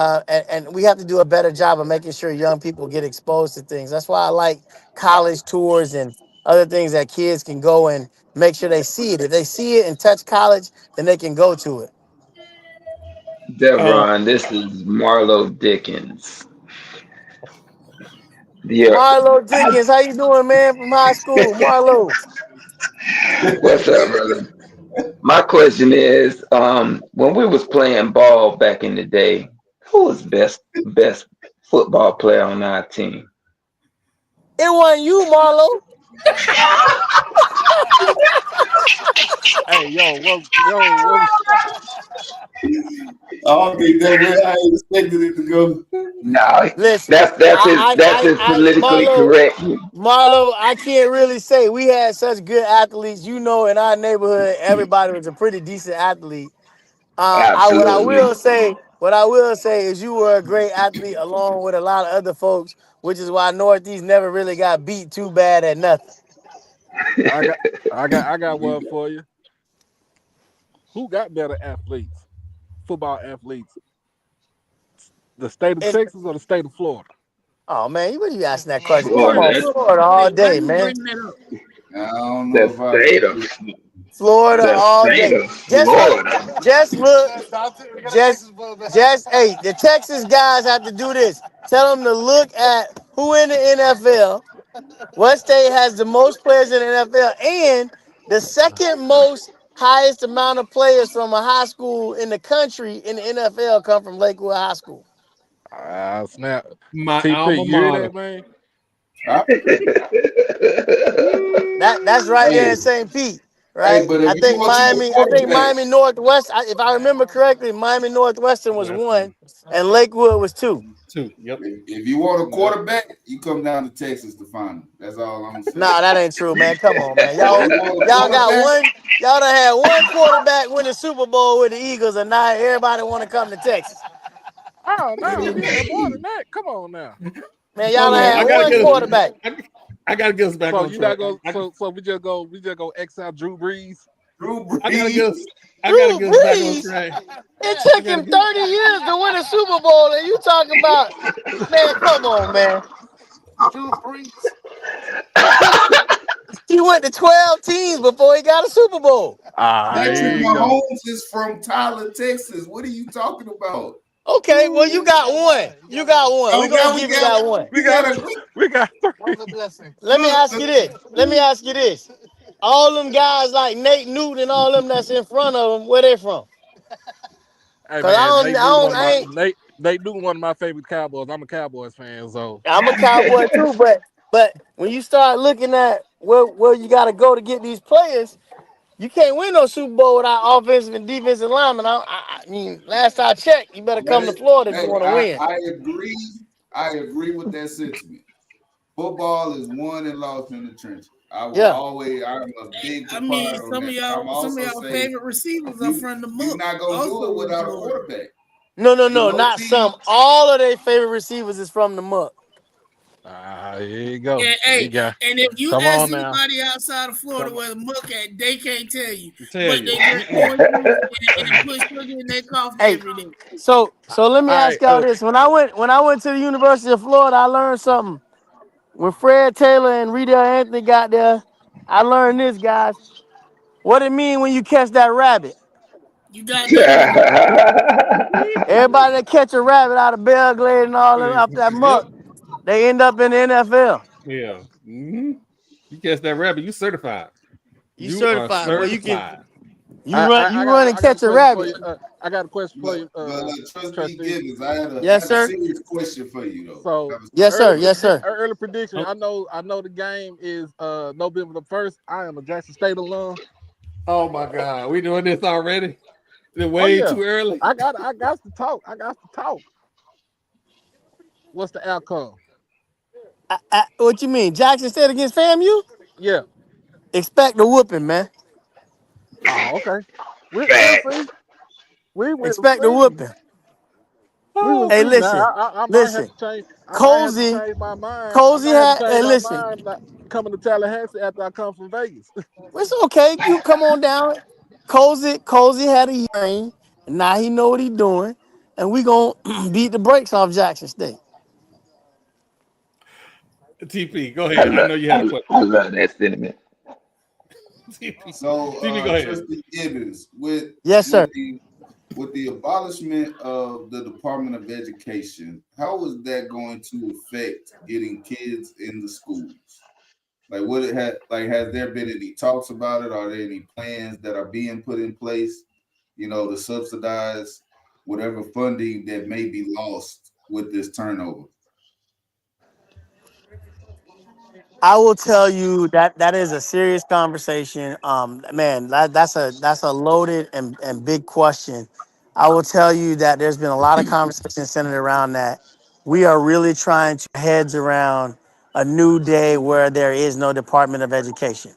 Speaker 10: we have to do a better job of making sure young people get exposed to things. That's why I like college tours and other things that kids can go and make sure they see it. If they see it and touch college, then they can go to it.
Speaker 5: Deveron, this is Marlo Dickens. Yeah.
Speaker 10: Marlo Dickens, how you doing, man, from high school? Marlo.
Speaker 5: What's up, brother? My question is, when we was playing ball back in the day, who was best football player on our team?
Speaker 10: It wasn't you, Marlo.
Speaker 9: Hey, yo.
Speaker 7: I don't think that way I expected it to go.
Speaker 5: No,
Speaker 10: listen,
Speaker 5: that's his politically correct.
Speaker 10: Marlo, I can't really say we had such good athletes. You know, in our neighborhood, everybody was a pretty decent athlete. What I will say is you were a great athlete along with a lot of other folks, which is why Northeast never really got beat too bad at nothing.
Speaker 9: I got one for you. Who got better athletes? Football athletes? The state of Texas or the state of Florida?
Speaker 10: Oh man, what are you asking that question? Come on, Florida all day, man.
Speaker 7: I don't know if I
Speaker 10: Florida all day. Just look. Hey, the Texas guys have to do this. Tell them to look at who in the NFL, what state has the most players in the NFL, and the second most highest amount of players from a high school in the country in the NFL come from Lakewood High School.
Speaker 9: Snap.
Speaker 6: My
Speaker 9: TP,
Speaker 6: alma
Speaker 9: you hear
Speaker 6: mater.
Speaker 9: that, man?
Speaker 10: That's right there in St. Pete, right?
Speaker 7: Hey,
Speaker 10: I think Miami Northwest. If I remember correctly, Miami Northwestern was 1, and Lakewood was 2.
Speaker 6: 2. Yep.
Speaker 7: If you want a quarterback, you come down to Texas to find him. That's all I'm saying.
Speaker 10: Nah, that ain't true, man. Come on, man. Y'all got one. Y'all done had one quarterback win the Super Bowl with the Eagles, and now everybody want to come to Texas.
Speaker 9: Oh no, we had more than that. Come on now,
Speaker 10: man. Y'all done had one quarterback.
Speaker 6: I gotta get us back on track.
Speaker 9: So we just go X out Drew Brees.
Speaker 6: I gotta get us back on track.
Speaker 10: It took him 30 years to win a Super Bowl, and you talking about, man, come on, man. Drew Brees. He went to 12 teams before he got a Super Bowl.
Speaker 7: Patrick Mahomes is from Tyler, Texas. What are you talking about?
Speaker 10: Okay, well, you got one. We're going to give you that one.
Speaker 9: We got 3.
Speaker 10: Let me ask you this. All them guys like Nate Newton and all them that's in front of them, where they from?
Speaker 9: Hey, man, Nate Newton, one of my favorite Cowboys. I'm a Cowboys fan, so.
Speaker 10: I'm a Cowboy too, but when you start looking at where you got to go to get these players, you can't win no Super Bowl without offensive and defensive linemen. I mean, last I checked, you better come to Florida if you want to win.
Speaker 7: I agree with that sentiment. Football is won and lost in the trenches. I'm a big proponent of
Speaker 8: some of y'all favorite receivers are from the muck.
Speaker 7: You're not gonna do it without a quarterback.
Speaker 10: No, not some. All of their favorite receivers is from the muck.
Speaker 9: Here you go.
Speaker 8: And if you ask anybody outside of Florida where the muck at, they can't tell you. But they drink and put sugar in their coffee every day.
Speaker 10: So let me ask y'all this. When I went to the University of Florida, I learned something. When Fred Taylor and Riedel Anthony got there, I learned this, guys. What it mean when you catch that rabbit?
Speaker 8: You got that.
Speaker 10: Everybody that catch a rabbit out of Belgrade and all them out that muck, they end up in the NFL.
Speaker 6: Yeah. Mm-hmm. You catch that rabbit, you certified.
Speaker 10: You certified. Well, you can. You run and catch a rabbit.
Speaker 9: I got a question for you.
Speaker 7: Trustee Gibbons, I had a serious question for you, though.
Speaker 9: So,
Speaker 10: yes, sir.
Speaker 9: Early prediction. I know the game is November the 1st. I am a Jackson State alum.
Speaker 6: Oh my God, we doing this already? Is it way too early?
Speaker 9: I got to talk. What's the outcome?
Speaker 10: What you mean? Jackson State against FAMU?
Speaker 9: Yeah.
Speaker 10: Expect a whooping, man.
Speaker 9: Oh, okay. We
Speaker 10: expect a whooping. Hey, listen. Listen. Cozy had. Hey, listen.
Speaker 9: Coming to Tallahassee after I come from Vegas.
Speaker 10: It's okay. You come on down. Cozy had a hearing. And now he know what he doing. and we gonna beat the brakes off Jackson State.
Speaker 6: TP, go ahead. I know you had a question.
Speaker 5: I love that sentiment.
Speaker 6: TP.
Speaker 7: So,
Speaker 6: TP, go ahead.
Speaker 7: Trustee Gibbons, with the abolishment of the Department of Education, how is that going to affect getting kids in the schools? Like, has there been any talks about it? Are there any plans that are being put in place, to subsidize whatever funding that may be lost with this turnover?
Speaker 10: I will tell you that is a serious conversation. Man, that's a loaded and big question. I will tell you that there's been a lot of conversation centered around that. We are really trying to heads around a new day where there is no Department of Education.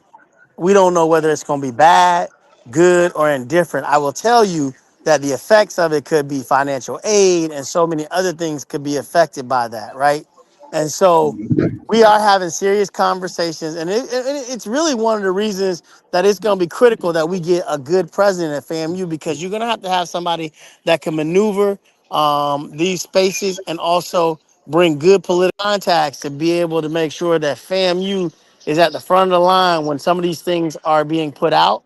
Speaker 10: We don't know whether it's going to be bad, good, or indifferent. I will tell you that the effects of it could be financial aid and so many other things could be affected by that, right? And so we are having serious conversations, and it's really one of the reasons that it's going to be critical that we get a good president at FAMU, because you're going to have somebody that can maneuver these spaces and also bring good political contacts to be able to make sure that FAMU is at the front of the line when some of these things are being put out,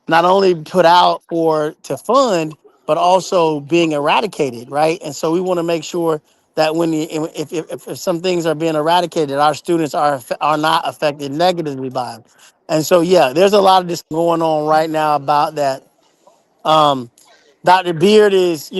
Speaker 10: not only put out to fund, but also being eradicated, right? And so we want to make sure that if some things are being eradicated, our students are not affected negatively by them. And so, yeah, there's a lot of this going on right now about that. Dr. Beard is,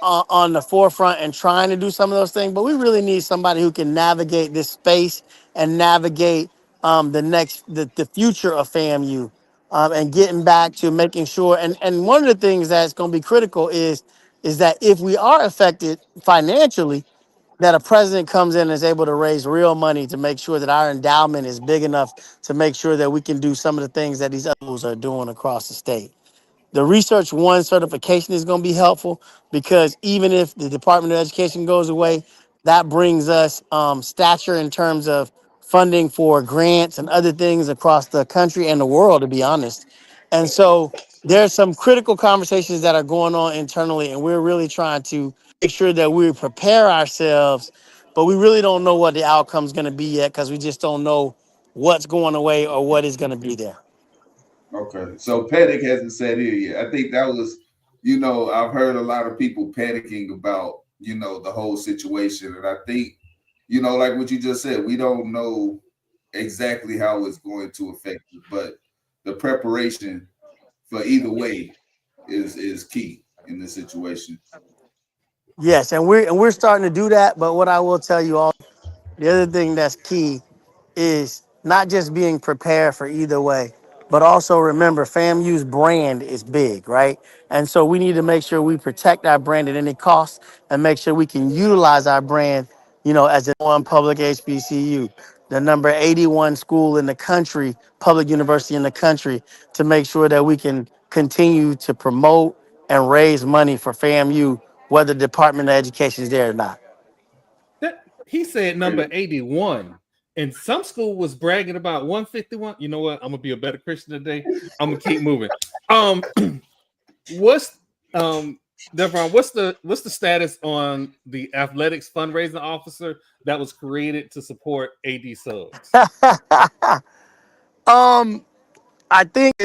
Speaker 10: on the forefront and trying to do some of those things, but we really need somebody who can navigate this space and navigate the future of FAMU, and getting back to making sure. And one of the things that's going to be critical is that if we are affected financially, that a president comes in and is able to raise real money to make sure that our endowment is big enough to make sure that we can do some of the things that these others are doing across the state. The Research One certification is going to be helpful, because even if the Department of Education goes away, that brings us stature in terms of funding for grants and other things across the country and the world, to be honest. And so there's some critical conversations that are going on internally, and we're really trying to make sure that we prepare ourselves, but we really don't know what the outcome is going to be yet, because we just don't know what's going away or what is going to be there.
Speaker 7: Okay, so panic hasn't set in yet. I think that was, I've heard a lot of people panicking about, the whole situation. And I think, like what you just said, we don't know exactly how it's going to affect it, but the preparation for either way is key in this situation.
Speaker 10: Yes, and we're starting to do that. But what I will tell you all, the other thing that's key is not just being prepared for either way, but also remember FAMU's brand is big, right? And so we need to make sure we protect our brand at any cost and make sure we can utilize our brand, as the one public HBCU, the number 81 school in the country, public university in the country, to make sure that we can continue to promote and raise money for FAMU, whether the Department of Education is there or not.
Speaker 6: He said number 81. And some school was bragging about 151. You know what? I'm gonna be a better Christian today. I'm gonna keep moving. Deveron, what's the status on the athletics fundraising officer that was created to support AD subs?
Speaker 10: I think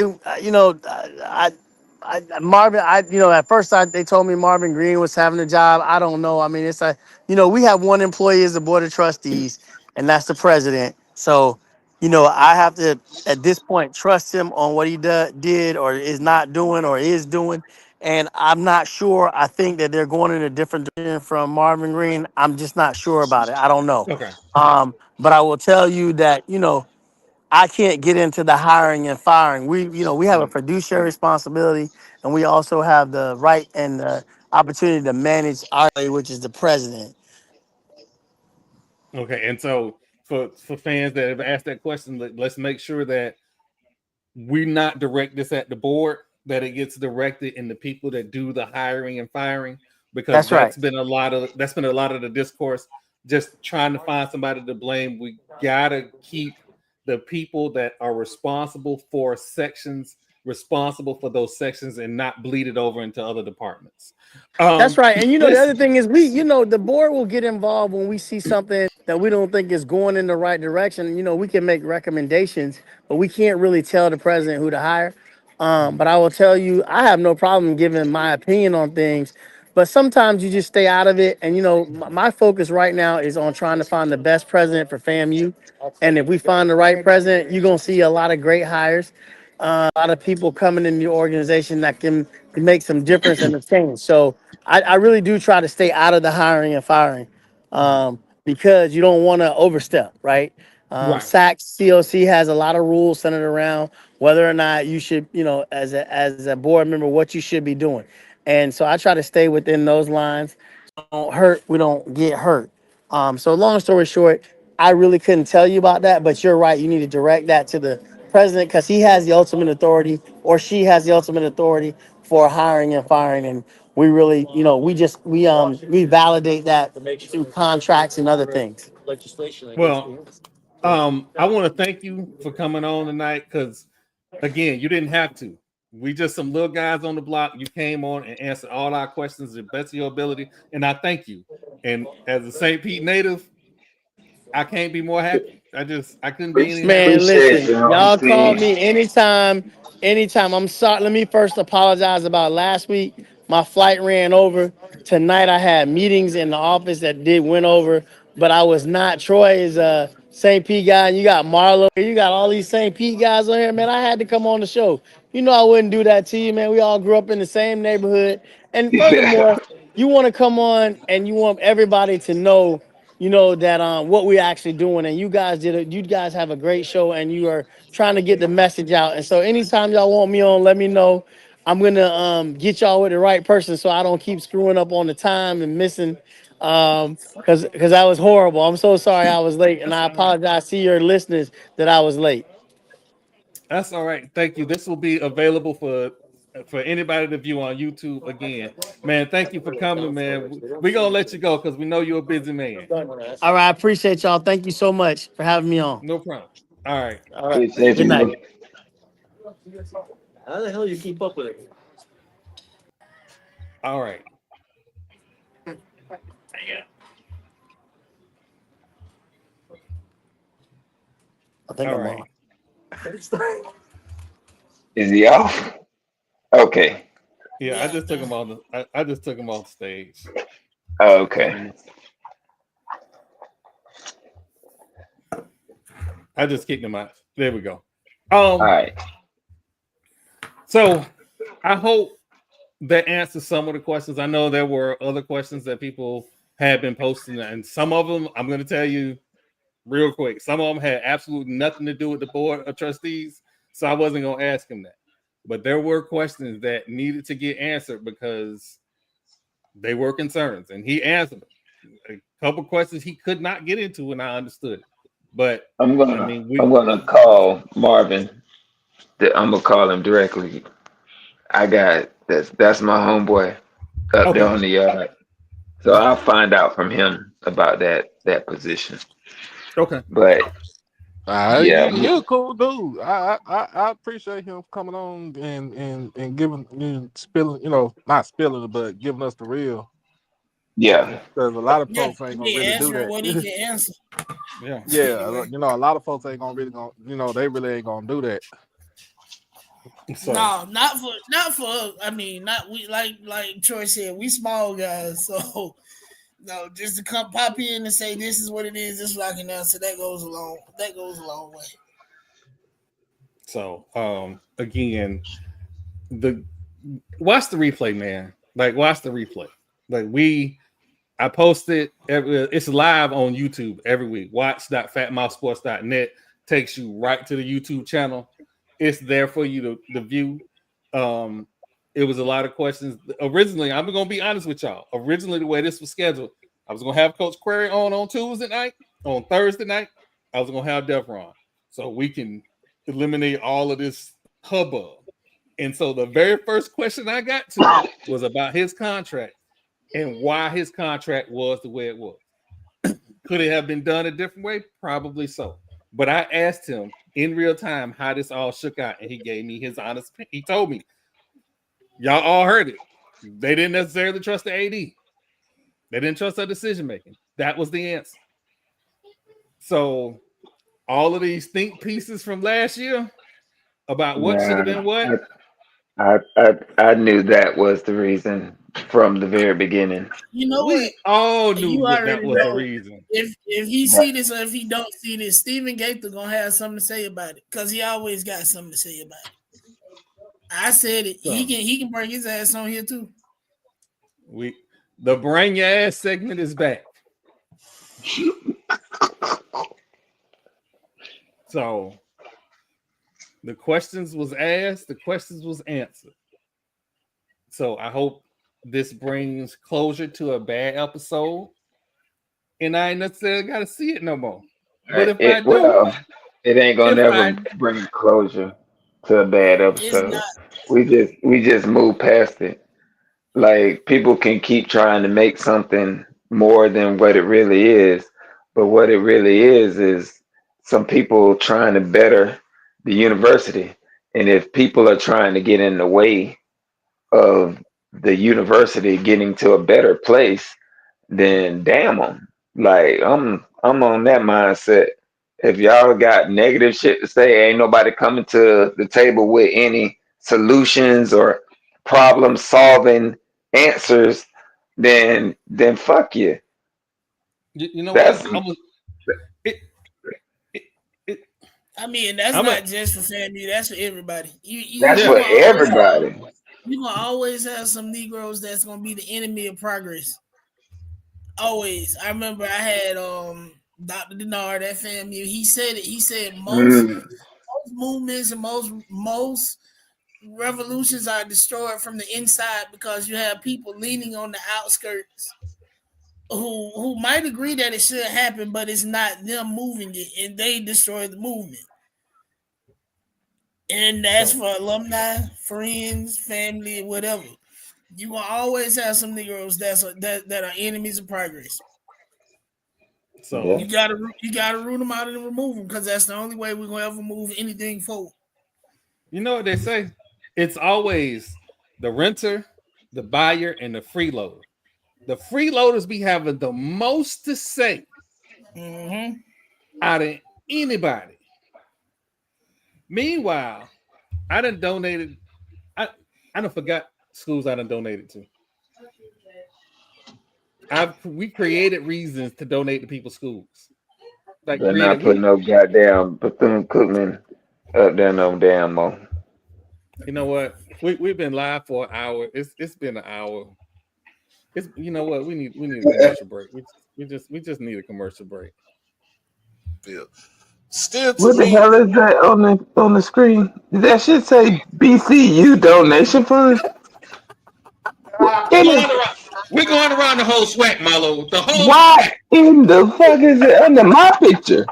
Speaker 10: Marvin. At first they told me Marvin Green was having a job. I don't know. I mean, we have one employee as the board of trustees, and that's the president. So, I have to at this point trust him on what he did or is not doing or is doing. And I'm not sure. I think that they're going in a different direction from Marvin Green. I'm just not sure about it. I don't know.
Speaker 6: Okay.
Speaker 10: But I will tell you that I can't get into the hiring and firing. We have a fiduciary responsibility, and we also have the right and the opportunity to manage our, which is the president.
Speaker 6: Okay, and so for fans that have asked that question, let's make sure that we not direct this at the board, that it gets directed in the people that do the hiring and firing, because that's been a lot of the discourse. Just trying to find somebody to blame. We gotta keep the people that are responsible for sections responsible for those sections and not bleed it over into other departments.
Speaker 10: That's right. And the other thing is the board will get involved when we see something that we don't think is going in the right direction. We can make recommendations, but we can't really tell the president who to hire. But I will tell you, I have no problem giving my opinion on things, but sometimes you just stay out of it. And, my focus right now is on trying to find the best president for FAMU. And if we find the right president, you're going to see a lot of great hires, a lot of people coming in the organization that can make some difference in the change. So I really do try to stay out of the hiring and firing because you don't want to overstep, right? SACS COC has a lot of rules centered around whether or not you should, as a board member, what you should be doing. And so I try to stay within those lines. We don't get hurt. So long story short, I really couldn't tell you about that, but you're right. You need to direct that to the president because he has the ultimate authority, or she has the ultimate authority for hiring and firing. And we really, we validate that through contracts and other things.
Speaker 6: Well, I want to thank you for coming on tonight because, again, you didn't have to. We just some little guys on the block. You came on and answered all our questions to the best of your ability, and I thank you. And as a St. Pete native, I can't be more happy. I couldn't be any
Speaker 10: man. Listen, y'all call me anytime. I'm sorry. Let me first apologize about last week. My flight ran over. Tonight I had meetings in the office that went over, but I was not. Troy is a St. Pete guy, and you got Marlo. You got all these St. Pete guys on here, man. I had to come on the show. I wouldn't do that to you, man. We all grew up in the same neighborhood, and furthermore, you want to come on and you want everybody to know. That what we're actually doing, and you guys have a great show, and you are trying to get the message out. And so anytime y'all want me on, let me know. I'm gonna get y'all with the right person so I don't keep screwing up on the time and missing because that was horrible. I'm so sorry I was late, and I apologize to your listeners that I was late.
Speaker 6: That's all right. Thank you. This will be available for anybody to view on YouTube again. Man, thank you for coming, man. We're going to let you go because we know you're a busy man.
Speaker 10: All right. I appreciate y'all. Thank you so much for having me on.
Speaker 6: No problem. All right.
Speaker 10: Good night. How the hell you keep up with it?
Speaker 6: All right.
Speaker 10: I think I'm on.
Speaker 5: Is he off? Okay.
Speaker 6: Yeah, I just took him off the stage.
Speaker 5: Oh, okay.
Speaker 6: I just kicked him out. There we go.
Speaker 5: All right.
Speaker 6: So I hope that answers some of the questions. I know there were other questions that people had been posting, and some of them I'm going to tell you real quick. Some of them had absolutely nothing to do with the board of trustees, so I wasn't going to ask him that. But there were questions that needed to get answered because they were concerns, and he answered them. A couple questions he could not get into, and I understood it. But
Speaker 5: I'm gonna call Marvin. I'm gonna call him directly. That's my homeboy up there on the yard. So I'll find out from him about that position.
Speaker 6: Okay.
Speaker 5: But
Speaker 9: yeah, you're a cool dude. I appreciate him coming on and giving spilling, not spilling it, but giving us the real.
Speaker 5: Yeah.
Speaker 9: Because a lot of folks ain't gonna really do that.
Speaker 8: What he can answer.
Speaker 9: Yeah. A lot of folks ain't gonna really they really ain't gonna do that.
Speaker 8: So. No, not for. I mean, not we like Troy said. We small guys, so no, just to come pop in and say this is what it is. This is what I can answer. That goes a long way.
Speaker 6: So, again, watch the replay, man. Like, watch the replay. Like I post it. It's live on YouTube every week. Watch.fatmouthsports.net takes you right to the YouTube channel. It's there for you to view. It was a lot of questions. Originally, I'm going to be honest with y'all. Originally, the way this was scheduled, I was going to have Coach Query on Tuesday night. On Thursday night, I was going to have Deveron. So we can eliminate all of this hubbub. And so the very first question I got to was about his contract and why his contract was the way it was. Could it have been done a different way? Probably so. But I asked him, in real time how this all shook out, and he gave me his honest. He told me, y'all all heard it. They didn't necessarily trust the AD. They didn't trust her decision making. That was the answer. So all of these think pieces from last year about what should have been what.
Speaker 5: I knew that was the reason from the very beginning.
Speaker 8: You know
Speaker 6: we
Speaker 8: what?
Speaker 6: all knew that was the reason.
Speaker 8: If he see this or if he don't see this, Stephen Gaither gonna have something to say about it because he always got something to say about it. I said it. So, he can bring his ass on here too.
Speaker 6: The bring your ass segment is back. So the questions was asked, the questions was answered. So I hope this brings closure to a bad episode, and I ain't necessarily got to see it no more. But if I do,
Speaker 5: it ain't gonna never bring closure to a bad episode. We just move past it. Like, people can keep trying to make something more than what it really is, but what it really is some people trying to better the university. And if people are trying to get in the way of the university getting to a better place, then damn them. Like, I'm on that mindset. If y'all got negative shit to say, ain't nobody coming to the table with any solutions or problem solving answers, then fuck you.
Speaker 6: You know what?
Speaker 8: I mean, that's not just for FAMU. That's for everybody.
Speaker 5: That's for everybody.
Speaker 8: You're going to always have some Negroes that's going to be the enemy of progress. Always. I remember I had Dr. Denard at FAMU. He said it. He said most movements and most revolutions are destroyed from the inside because you have people leaning on the outskirts who might agree that it should happen, but it's not them moving it, and they destroy the movement. And that's for alumni, friends, family, whatever. You will always have some Negroes that are enemies of progress.
Speaker 6: So
Speaker 8: you gotta root them out and remove them, because that's the only way we're gonna ever move anything forward.
Speaker 6: You know what they say? It's always the renter, the buyer, and the freeloader. The freeloaders be having the most to say out of anybody. Meanwhile, I done donated. I done forgot schools I done donated to. We created reasons to donate to people's schools. Like,
Speaker 5: they're not putting no goddamn Bethune-Cookman up there no damn more.
Speaker 6: You know what? We've been live for an hour. It's been an hour. You know what? We need a commercial break. We just need a commercial break.
Speaker 9: Yeah. Still,
Speaker 5: what the hell is that on the screen? That should say BCU donation fund.
Speaker 1: We're going around the whole sweat, Marlo. The whole.
Speaker 5: Why in the fuck is it under my picture?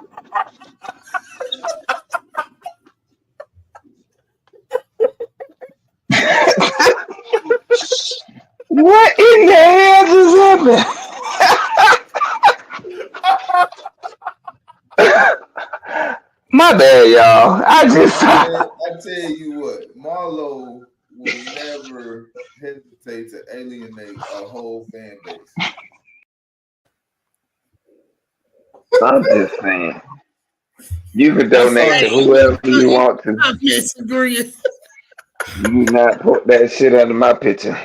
Speaker 5: What in the hell just happened? My bad, y'all. I
Speaker 7: tell you what, Marlo will never hesitate to alienate a whole fan base.
Speaker 5: I'm just saying. You can donate to whoever you want to.
Speaker 8: I'm disagreeing.
Speaker 5: You not put that shit under my picture.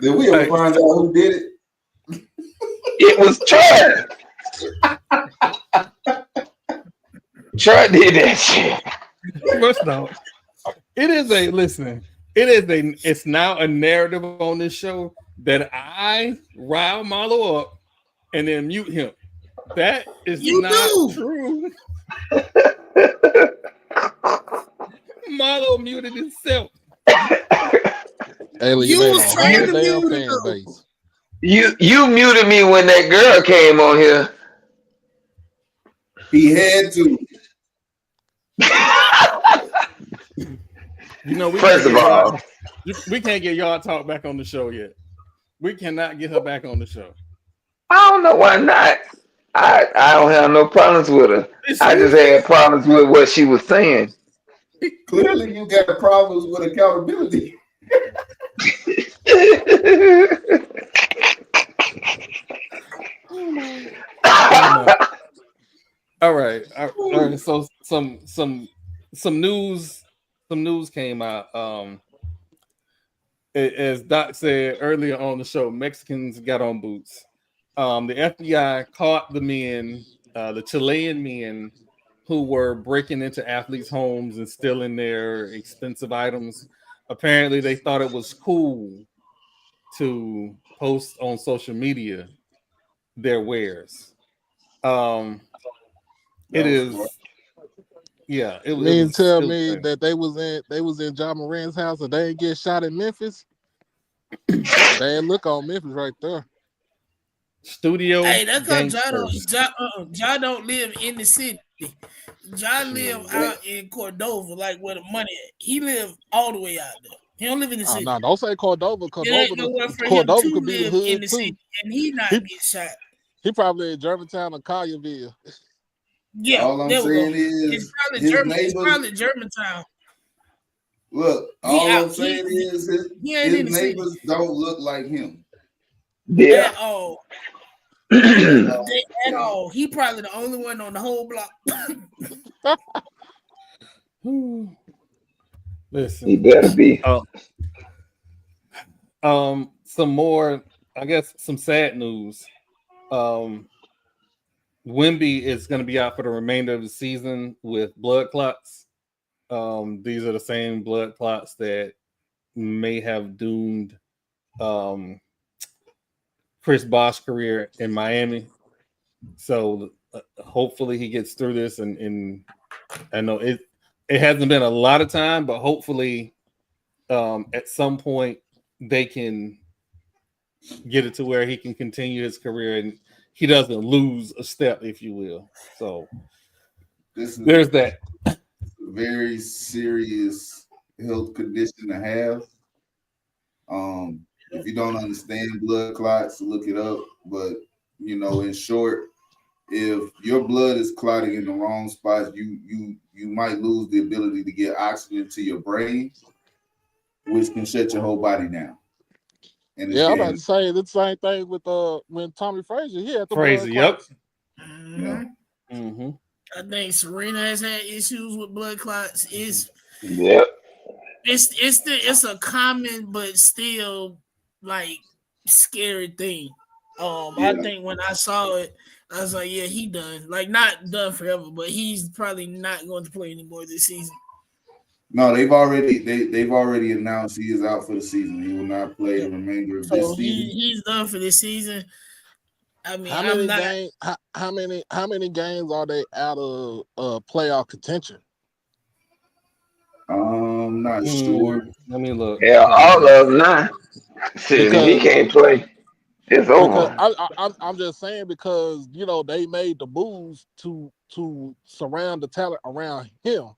Speaker 7: Did we ever find out who did it?
Speaker 5: It was Troy. Troy did that shit.
Speaker 6: First off, it's now a narrative on this show that I rile Marlo up and then mute him. That is not true. Marlo muted himself.
Speaker 9: You was trying to mute fan base.
Speaker 5: You muted me when that girl came on here.
Speaker 7: He had to.
Speaker 6: You know,
Speaker 5: first of all,
Speaker 6: we can't get y'all talk back on the show yet. We cannot get her back on the show.
Speaker 5: I don't know why not. I don't have no problems with her. I just had problems with what she was saying.
Speaker 7: Clearly, you got problems with accountability.
Speaker 6: All right. So some news came out. As Doc said earlier on the show, Mexicans got on boots. The FBI caught the men, the Chilean men, who were breaking into athletes' homes and stealing their expensive items. Apparently, they thought it was cool to post on social media their wares. It is. Smart. Yeah,
Speaker 9: it was. Tell me that they was in John Moran's house and they didn't get shot in Memphis. Bad look on Memphis right there.
Speaker 6: Studio.
Speaker 8: Hey, that's because John don't live in the city. John live out in Cordova, like where the money at. He live all the way out there. He don't live in the city.
Speaker 9: No, don't say Cordova. Cordova could be the hood in the
Speaker 8: too.
Speaker 9: City,
Speaker 8: and he not get shot.
Speaker 9: He probably in Germantown or Collierville.
Speaker 8: Yeah,
Speaker 7: all I'm saying
Speaker 8: is it's probably Germantown.
Speaker 7: Look, all I'm saying is his neighbors don't look like him.
Speaker 5: Yeah.
Speaker 8: At all. At all. He probably the only one on the whole block.
Speaker 6: Listen.
Speaker 5: He better be.
Speaker 6: Some more, I guess, some sad news. Wemby is going to be out for the remainder of the season with blood clots. These are the same blood clots that may have doomed Chris Bosh's career in Miami. So hopefully he gets through this. And I know it hasn't been a lot of time, but hopefully at some point they can get it to where he can continue his career and he doesn't lose a step, if you will. So there's that.
Speaker 7: A very serious health condition to have. If you don't understand blood clots, look it up. But in short, if your blood is clotting in the wrong spots, you might lose the ability to get oxygen to your brain, which can shut your whole body down.
Speaker 9: And I'm about to say the same thing with when Tommy Frazier. He had the
Speaker 6: Frazier, yep.
Speaker 8: Mm-hmm. I think Serena has had issues with blood clots. It's a common but still like scary thing. I think when I saw it, I was like, yeah, he done. Like not done forever, but he's probably not going to play anymore this season.
Speaker 7: No, they've already announced he is out for the season. He will not play the remainder of this season.
Speaker 8: He's done for this season. I mean,
Speaker 9: how many games are they out of playoff contention?
Speaker 7: I'm not sure.
Speaker 6: Let me look.
Speaker 5: Yeah, all of them now. If he can't play, it's over.
Speaker 9: I'm just saying because they made the moves to surround the talent around him.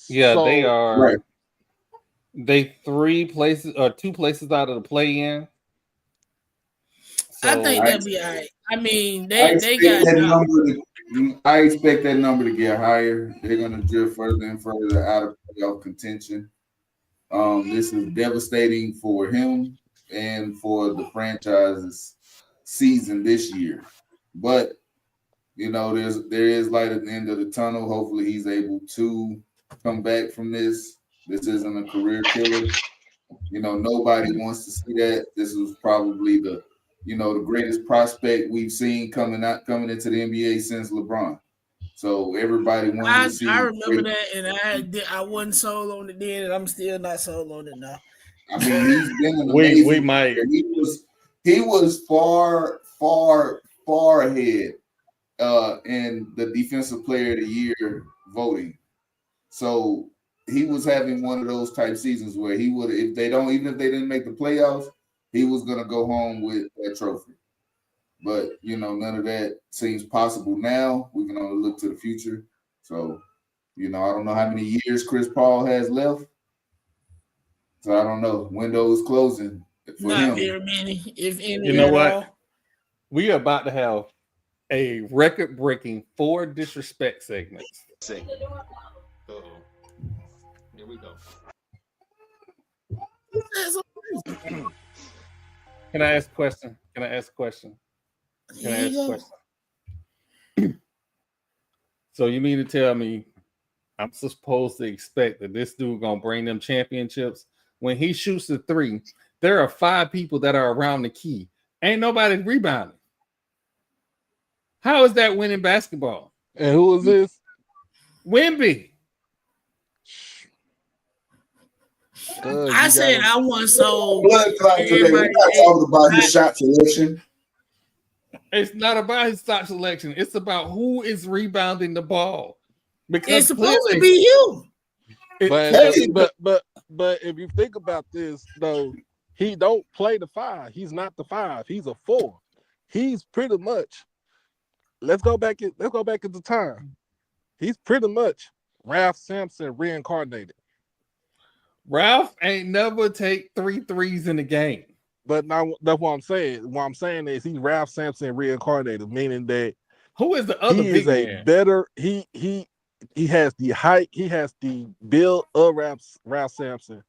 Speaker 6: Yeah,
Speaker 9: so,
Speaker 6: they are.
Speaker 7: Right.
Speaker 6: They 2 places out of the play-in.
Speaker 8: So, I think that'd be all right. I mean, they got that
Speaker 7: number. I expect that number to get higher. They're going to drift further and further out of playoff contention. This is devastating for him and for the franchise's season this year. But there is light at the end of the tunnel. Hopefully, he's able to come back from this. This isn't a career killer. Nobody wants to see that. This was probably the greatest prospect we've seen coming into the NBA since LeBron. So everybody wanted to see.
Speaker 8: I remember that, and I wasn't sold on it then, and I'm still not sold on it now.
Speaker 7: I mean, he's been an amazing
Speaker 6: we might.
Speaker 7: He was far ahead in the Defensive Player of the Year voting. So he was having one of those type seasons where he would, even if they didn't make the playoffs, he was gonna go home with that trophy. But none of that seems possible now. We can only look to the future. So, I don't know how many years Chris Paul has left. So I don't know. Window is closing for
Speaker 8: Not
Speaker 7: him.
Speaker 8: very many, if any.
Speaker 6: You know what? We are about to have a record-breaking 4 disrespect segments.
Speaker 3: Uh-oh. Here we go.
Speaker 6: Can I ask a question? So you mean to tell me I'm supposed to expect that this dude gonna bring them championships? When he shoots the 3, there are 5 people that are around the key. Ain't nobody rebounding. How is that winning basketball?
Speaker 9: And who is this?
Speaker 6: Wemby.
Speaker 8: I said I want so.
Speaker 7: We're not talking about his shot selection.
Speaker 6: It's not about his shot selection. It's about who is rebounding the ball. Because
Speaker 8: it's supposed to be you.
Speaker 9: But if you think about this, though, he don't play the 5. He's not the 5. He's a 4. He's pretty much. Let's go back at the time. He's pretty much Ralph Sampson reincarnated.
Speaker 6: Ralph ain't never take 3 threes in the game.
Speaker 9: But now that's what I'm saying. What I'm saying is he's Ralph Sampson reincarnated, meaning that
Speaker 6: who is the other big man?
Speaker 9: Better he has the height, he has the build of Ralph Sampson,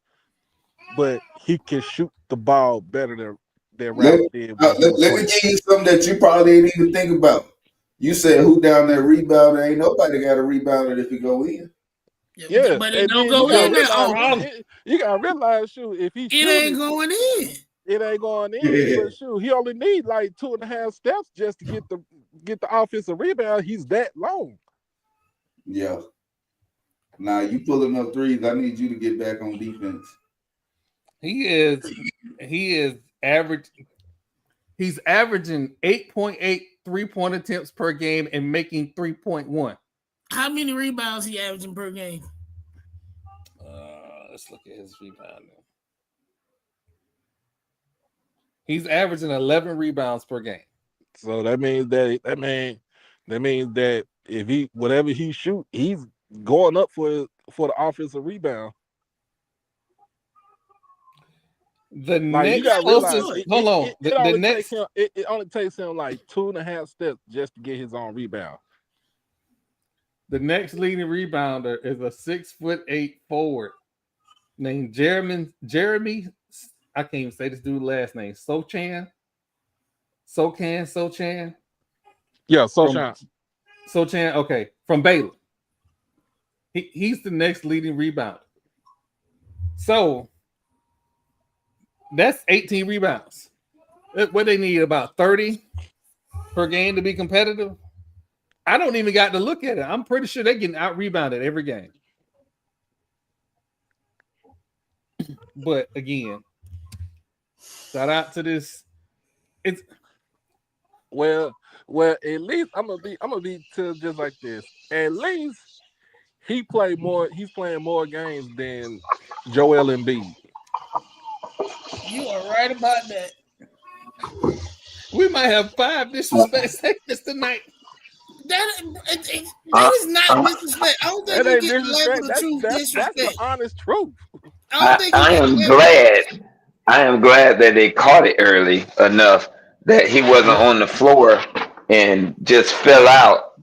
Speaker 9: but he can shoot the ball better than Ralph did.
Speaker 7: Let me give you something that you probably didn't even think about. You said who down there rebounding? Ain't nobody got a rebounder if he go in.
Speaker 9: Yeah,
Speaker 8: but it don't go in that often.
Speaker 9: You gotta realize, shoot, if he
Speaker 8: ain't going in.
Speaker 9: It ain't going in.
Speaker 7: Yeah.
Speaker 9: But shoot, he only need like 2.5 steps just to get the offensive rebound. He's that long.
Speaker 7: Yeah. Now you pulling up threes. I need you to get back on defense.
Speaker 6: He is average. He's averaging 8.8 3-point attempts per game and making 3.1.
Speaker 8: How many rebounds he averaging per game?
Speaker 6: Let's look at his rebounding. He's averaging 11 rebounds per game.
Speaker 9: So that means that if he whatever he shoot, he's going up for the offensive rebound.
Speaker 6: The next closest, hold on.
Speaker 9: It only takes him like 2.5 steps just to get his own rebound.
Speaker 6: The next leading rebounder is a 6'8" forward named Jeremy. I can't even say this dude's last name. Sochan.
Speaker 9: Yeah, Sochan.
Speaker 6: Okay, from Baylor. He's the next leading rebounder. So that's 18 rebounds. What they need, about 30 per game to be competitive. I don't even got to look at it. I'm pretty sure they're getting out rebounded every game. But again, shout out to this. It's
Speaker 9: well. At least I'm gonna be just like this. At least he's playing more games than Joel Embiid.
Speaker 8: You are right about that.
Speaker 6: We might have 5 disrespect segments tonight.
Speaker 8: That is not disrespect. I don't think you get level of true disrespect.
Speaker 9: That's the honest truth.
Speaker 5: I am glad that they caught it early enough that he wasn't on the floor and just fell out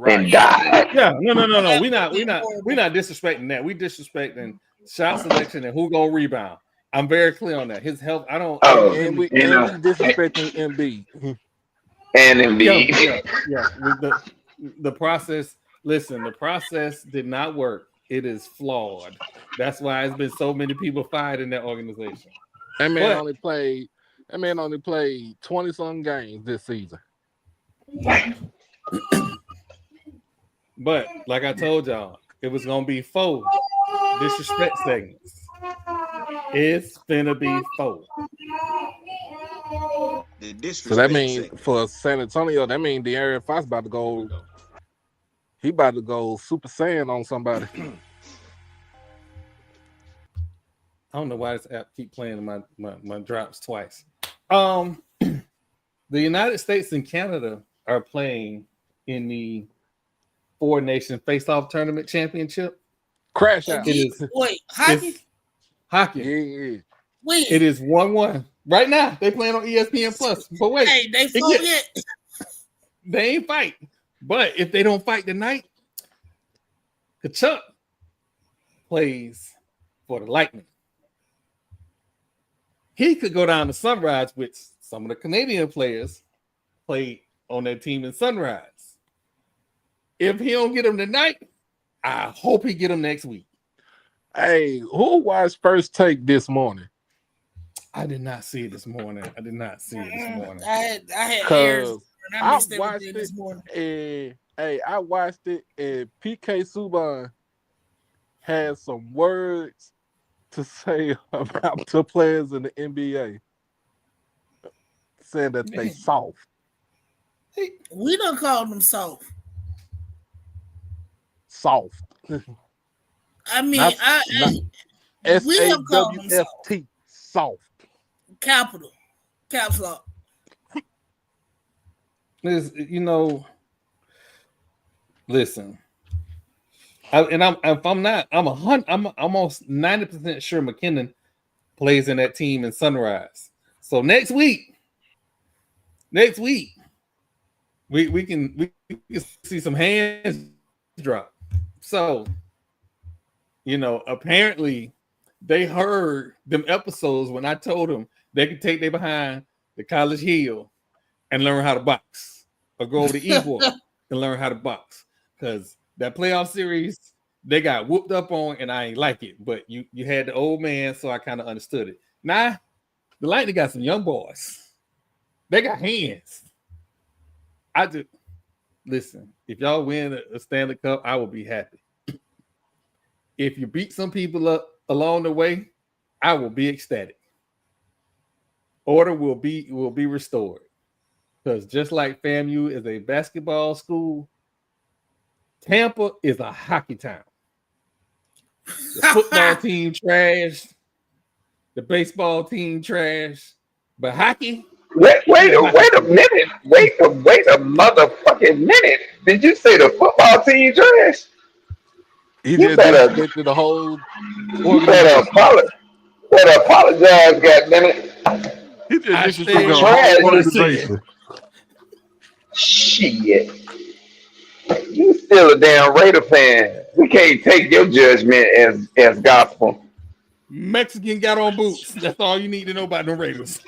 Speaker 5: and died.
Speaker 6: Yeah, no. We're not disrespecting that. We disrespecting shot selection and who gonna rebound. I'm very clear on that. His health, I don't.
Speaker 9: And we disrespecting Embiid.
Speaker 5: And Embiid.
Speaker 6: Yeah. The process. Listen, the process did not work. It is flawed. That's why it's been so many people fired in that organization.
Speaker 9: That man only played 20-some games this season.
Speaker 6: But like I told y'all, it was gonna be 4 disrespect segments. It's finna be 4.
Speaker 9: So that means for San Antonio, that means De'Aaron Fox about to go. He about to go Super Saiyan on somebody.
Speaker 6: I don't know why this app keep playing my drops twice. The United States and Canada are playing in the 4 Nation Face-Off Tournament Championship.
Speaker 9: Crash out.
Speaker 8: Wait, hockey?
Speaker 6: Hockey.
Speaker 9: Yeah.
Speaker 8: Wait.
Speaker 6: It is 1-1. Right now, they playing on ESPN Plus. But wait.
Speaker 8: Hey, they fought yet?
Speaker 6: They ain't fight. But if they don't fight tonight, Kachuk plays for the Lightning. He could go down to Sunrise, which some of the Canadian players played on their team in Sunrise. If he don't get him tonight, I hope he get him next week.
Speaker 9: Hey, who watched First Take this morning?
Speaker 6: I did not see it this morning. I
Speaker 8: had ears.
Speaker 9: I watched it this morning. I watched it, and PK Subban had some words to say about the players in the NBA, saying that they soft.
Speaker 8: We don't call them soft.
Speaker 9: Soft.
Speaker 8: I mean, we have called them
Speaker 9: soft.
Speaker 8: Capital. Caps lock.
Speaker 6: Listen. I'm almost 90% sure McKinnon plays in that team in Sunrise. So next week, we can see some hands drop. So, apparently they heard them episodes when I told them they could take their behind the College Hill and learn how to box, or go over to Ybor and learn how to box, because that playoff series they got whooped up on, and I ain't like it. But you had the old man, so I kind of understood it. Nah, the Lightning got some young boys. They got hands. Listen, if y'all win a Stanley Cup, I will be happy. If you beat some people up along the way, I will be ecstatic. Order will be restored. Because just like FAMU is a basketball school, Tampa is a hockey town. The football team trash, the baseball team trash, but hockey.
Speaker 5: Wait a minute. Wait a motherfucking minute. Did you say the football team trash?
Speaker 9: You better get to the whole.
Speaker 5: You better apologize. Goddammit.
Speaker 9: He just disrespected.
Speaker 5: Shit. You still a damn Raider fan. We can't take your judgment as gospel.
Speaker 6: Mexican got on boots. That's all you need to know about the Raiders.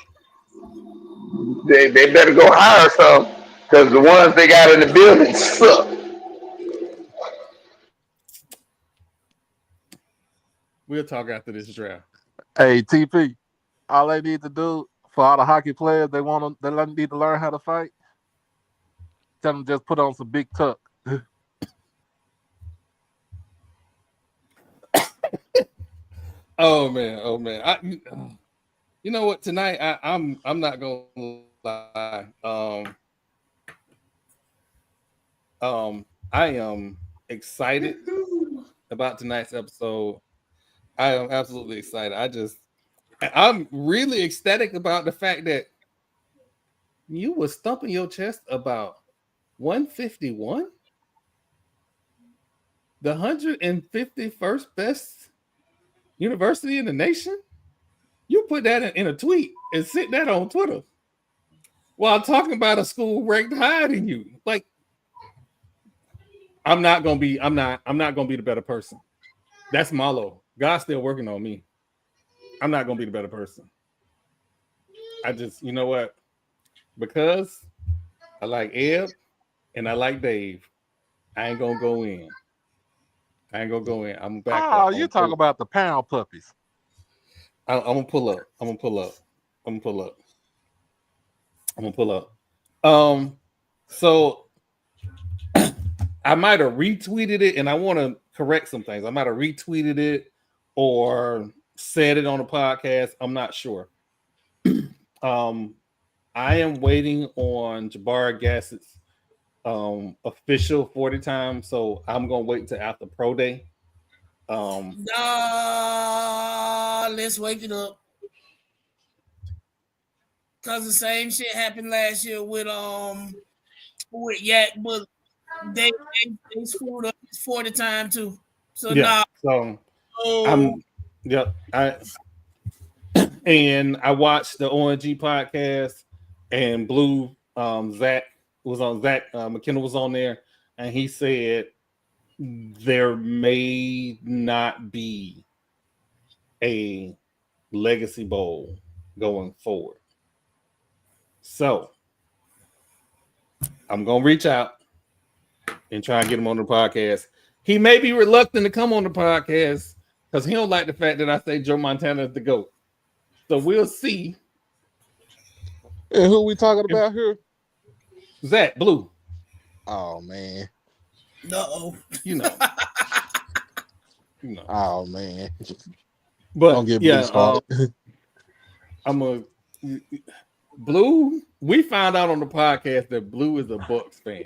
Speaker 5: They better go hire some, because the ones they got in the building suck.
Speaker 6: We'll talk after this draft.
Speaker 9: Hey, TP, all they need to do for all the hockey players, they need to learn how to fight. Tell them just put on some big tuck.
Speaker 6: Oh man. You know what? Tonight I'm not gonna lie. I am excited about tonight's episode. I am absolutely excited. I'm really ecstatic about the fact that you were stumping your chest about 151, the 151st best university in the nation. You put that in a tweet and sent that on Twitter while talking about a school ranked higher than you. Like, I'm not gonna be the better person. That's Marlo. God's still working on me. I'm not gonna be the better person. You know what? Because I like Eb and I like Dave, I ain't gonna go in. I'm back.
Speaker 9: Oh, you talk about the pound puppies.
Speaker 6: I'm gonna pull up. So I might have retweeted it, and I want to correct some things. I might have retweeted it or said it on a podcast. I'm not sure. I am waiting on Jabari Gassett's official 40 time, so I'm gonna wait until after Pro Day.
Speaker 8: Let's wake it up. Cause the same shit happened last year with Yak, but they screwed up his 40 time too. So
Speaker 6: yeah. And I watched the ONG podcast, and Blue Zach was on Zach McKenna was on there, and he said there may not be a Legacy Bowl going forward. So I'm gonna reach out and try and get him on the podcast. He may be reluctant to come on the podcast because he don't like the fact that I say Joe Montana is the GOAT. So we'll see.
Speaker 9: And who we talking about here?
Speaker 6: Zach Blue.
Speaker 9: Oh man.
Speaker 8: No.
Speaker 6: You know.
Speaker 9: Oh man.
Speaker 6: But
Speaker 9: don't get Blue started.
Speaker 6: I'm a Blue. We found out on the podcast that Blue is a Bucks fan.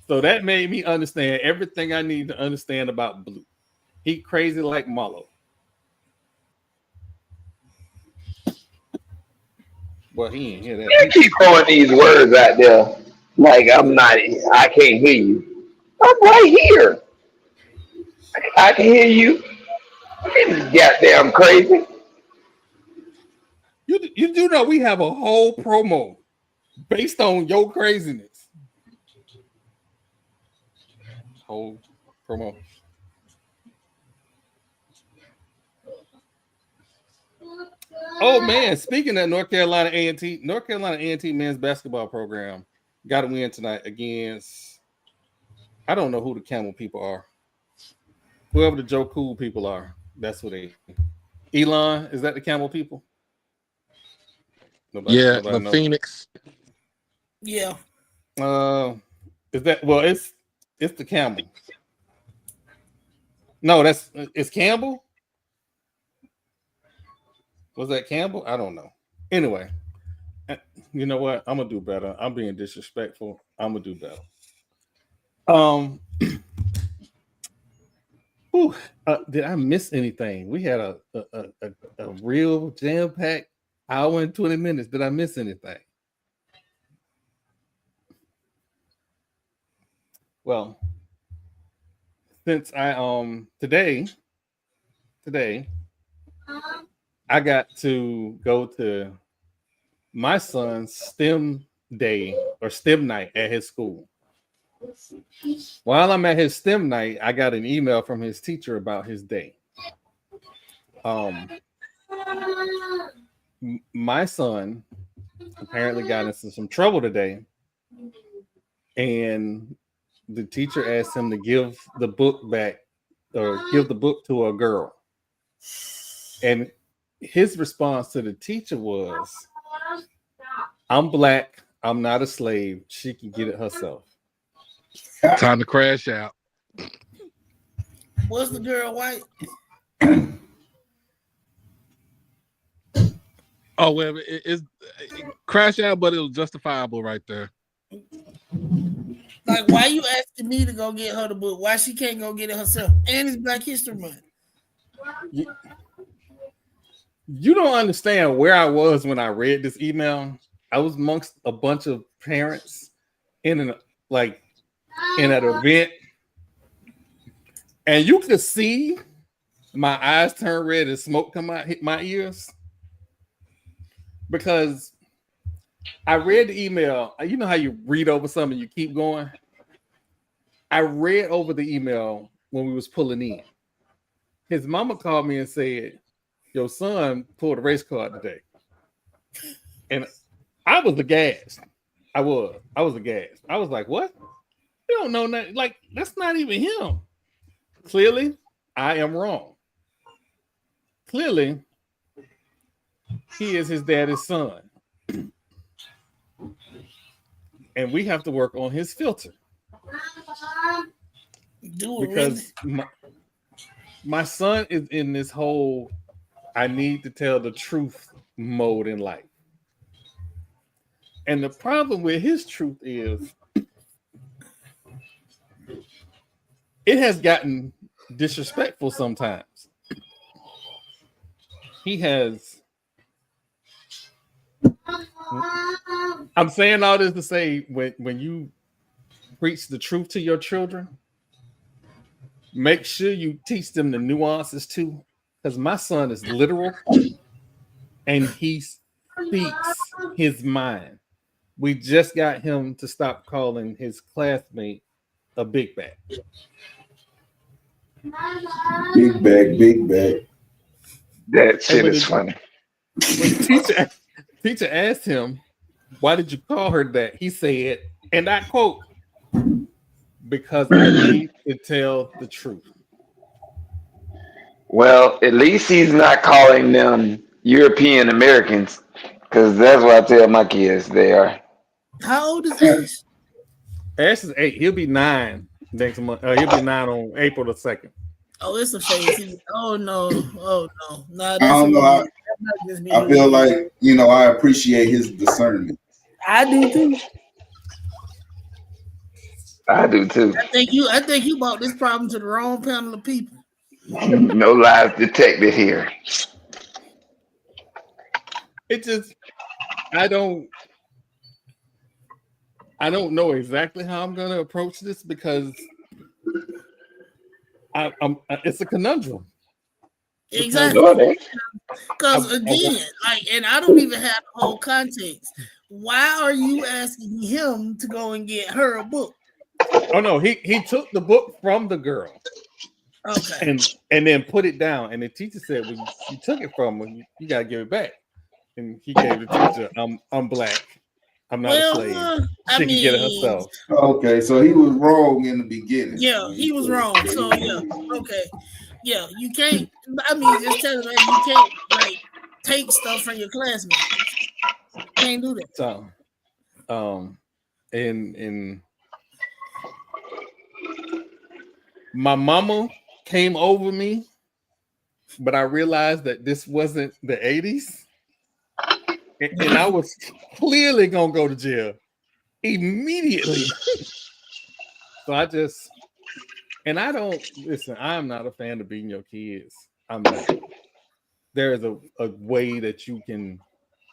Speaker 6: So that made me understand everything I need to understand about Blue. He crazy like Marlo. Well, he ain't hear that.
Speaker 5: You keep throwing these words out there like I can't hear you. I'm right here. I can hear you. This is goddamn crazy.
Speaker 6: You do know we have a whole promo based on your craziness. Whole promo. Oh man, speaking of North Carolina A&T men's basketball program got to win tonight against, I don't know who the Camel people are. Whoever the Joe Cool people are, that's what they. Elon, is that the Camel people? Nobody
Speaker 9: the Phoenix.
Speaker 8: Yeah.
Speaker 6: Is that it's the Camel. No, it's Campbell. Was that Campbell? I don't know. Anyway, you know what? I'm gonna do better. I'm being disrespectful. I'm gonna do better. Did I miss anything? We had a real jam-packed hour and 20 minutes. Did I miss anything? Well, since I today I got to go to my son's STEM day or STEM night at his school. While I'm at his STEM night, I got an email from his teacher about his day. My son apparently got into some trouble today, and the teacher asked him to give the book back or give the book to a girl. And his response to the teacher was, "I'm black. I'm not a slave. She can get it herself."
Speaker 9: Time to crash out.
Speaker 8: Was the girl white?
Speaker 9: Oh, well, it's crash out, but it was justifiable right there.
Speaker 8: Like, why you asking me to go get her the book? Why she can't go get it herself? And it's Black History Month.
Speaker 6: You don't understand where I was when I read this email. I was amongst a bunch of parents in an event, and you could see my eyes turn red and smoke come out, hit my ears, because I read the email. You know how you read over something, you keep going. I read over the email when we was pulling in. His mama called me and said, "Your son pulled a race card today," and I was aghast. I was aghast. I was like, "What? You don't know that? Like, that's not even him." Clearly, I am wrong. Clearly, he is his daddy's son. And we have to work on his filter. Because my son is in this whole I need to tell the truth mode in life. And the problem with his truth is it has gotten disrespectful sometimes. He has. I'm saying all this to say when you preach the truth to your children, make sure you teach them the nuances too. Because my son is literal and he speaks his mind. We just got him to stop calling his classmate a big back.
Speaker 7: Big back.
Speaker 5: That shit is funny.
Speaker 6: When the teacher asked him, "Why did you call her that?" He said, and I quote, "Because I need to tell the truth."
Speaker 5: Well, at least he's not calling them European Americans, because that's what I tell my kids they are.
Speaker 8: How old is Ash?
Speaker 6: Ash is 8. He'll be 9 next month. He'll be 9 on April the 2nd.
Speaker 8: Oh, it's a phase. Oh no. Nah,
Speaker 7: I don't know. I feel like, I appreciate his discernment.
Speaker 8: I do too.
Speaker 5: I do too.
Speaker 8: I think you brought this problem to the wrong panel of people.
Speaker 5: No lies detected here.
Speaker 6: It just, I don't know exactly how I'm going to approach this because it's a conundrum.
Speaker 8: Exactly. Because again, and I don't even have the whole context. Why are you asking him to go and get her a book?
Speaker 6: Oh no, he took the book from the girl.
Speaker 8: Okay.
Speaker 6: And then put it down. And the teacher said, "Well, you took it from her. You gotta give it back." And he gave the teacher, "I'm black. I'm not a slave. She can get it herself."
Speaker 7: Okay, so he was wrong in the beginning.
Speaker 8: Yeah, he was wrong. So yeah, okay. Yeah, you can't. Just tell them you can't take stuff from your classmates. You can't do that.
Speaker 6: So, and my mama came over me, but I realized that this wasn't the 80s, and I was clearly gonna go to jail immediately. So I don't listen. I'm not a fan of beating your kids. I'm not. There is a way that you can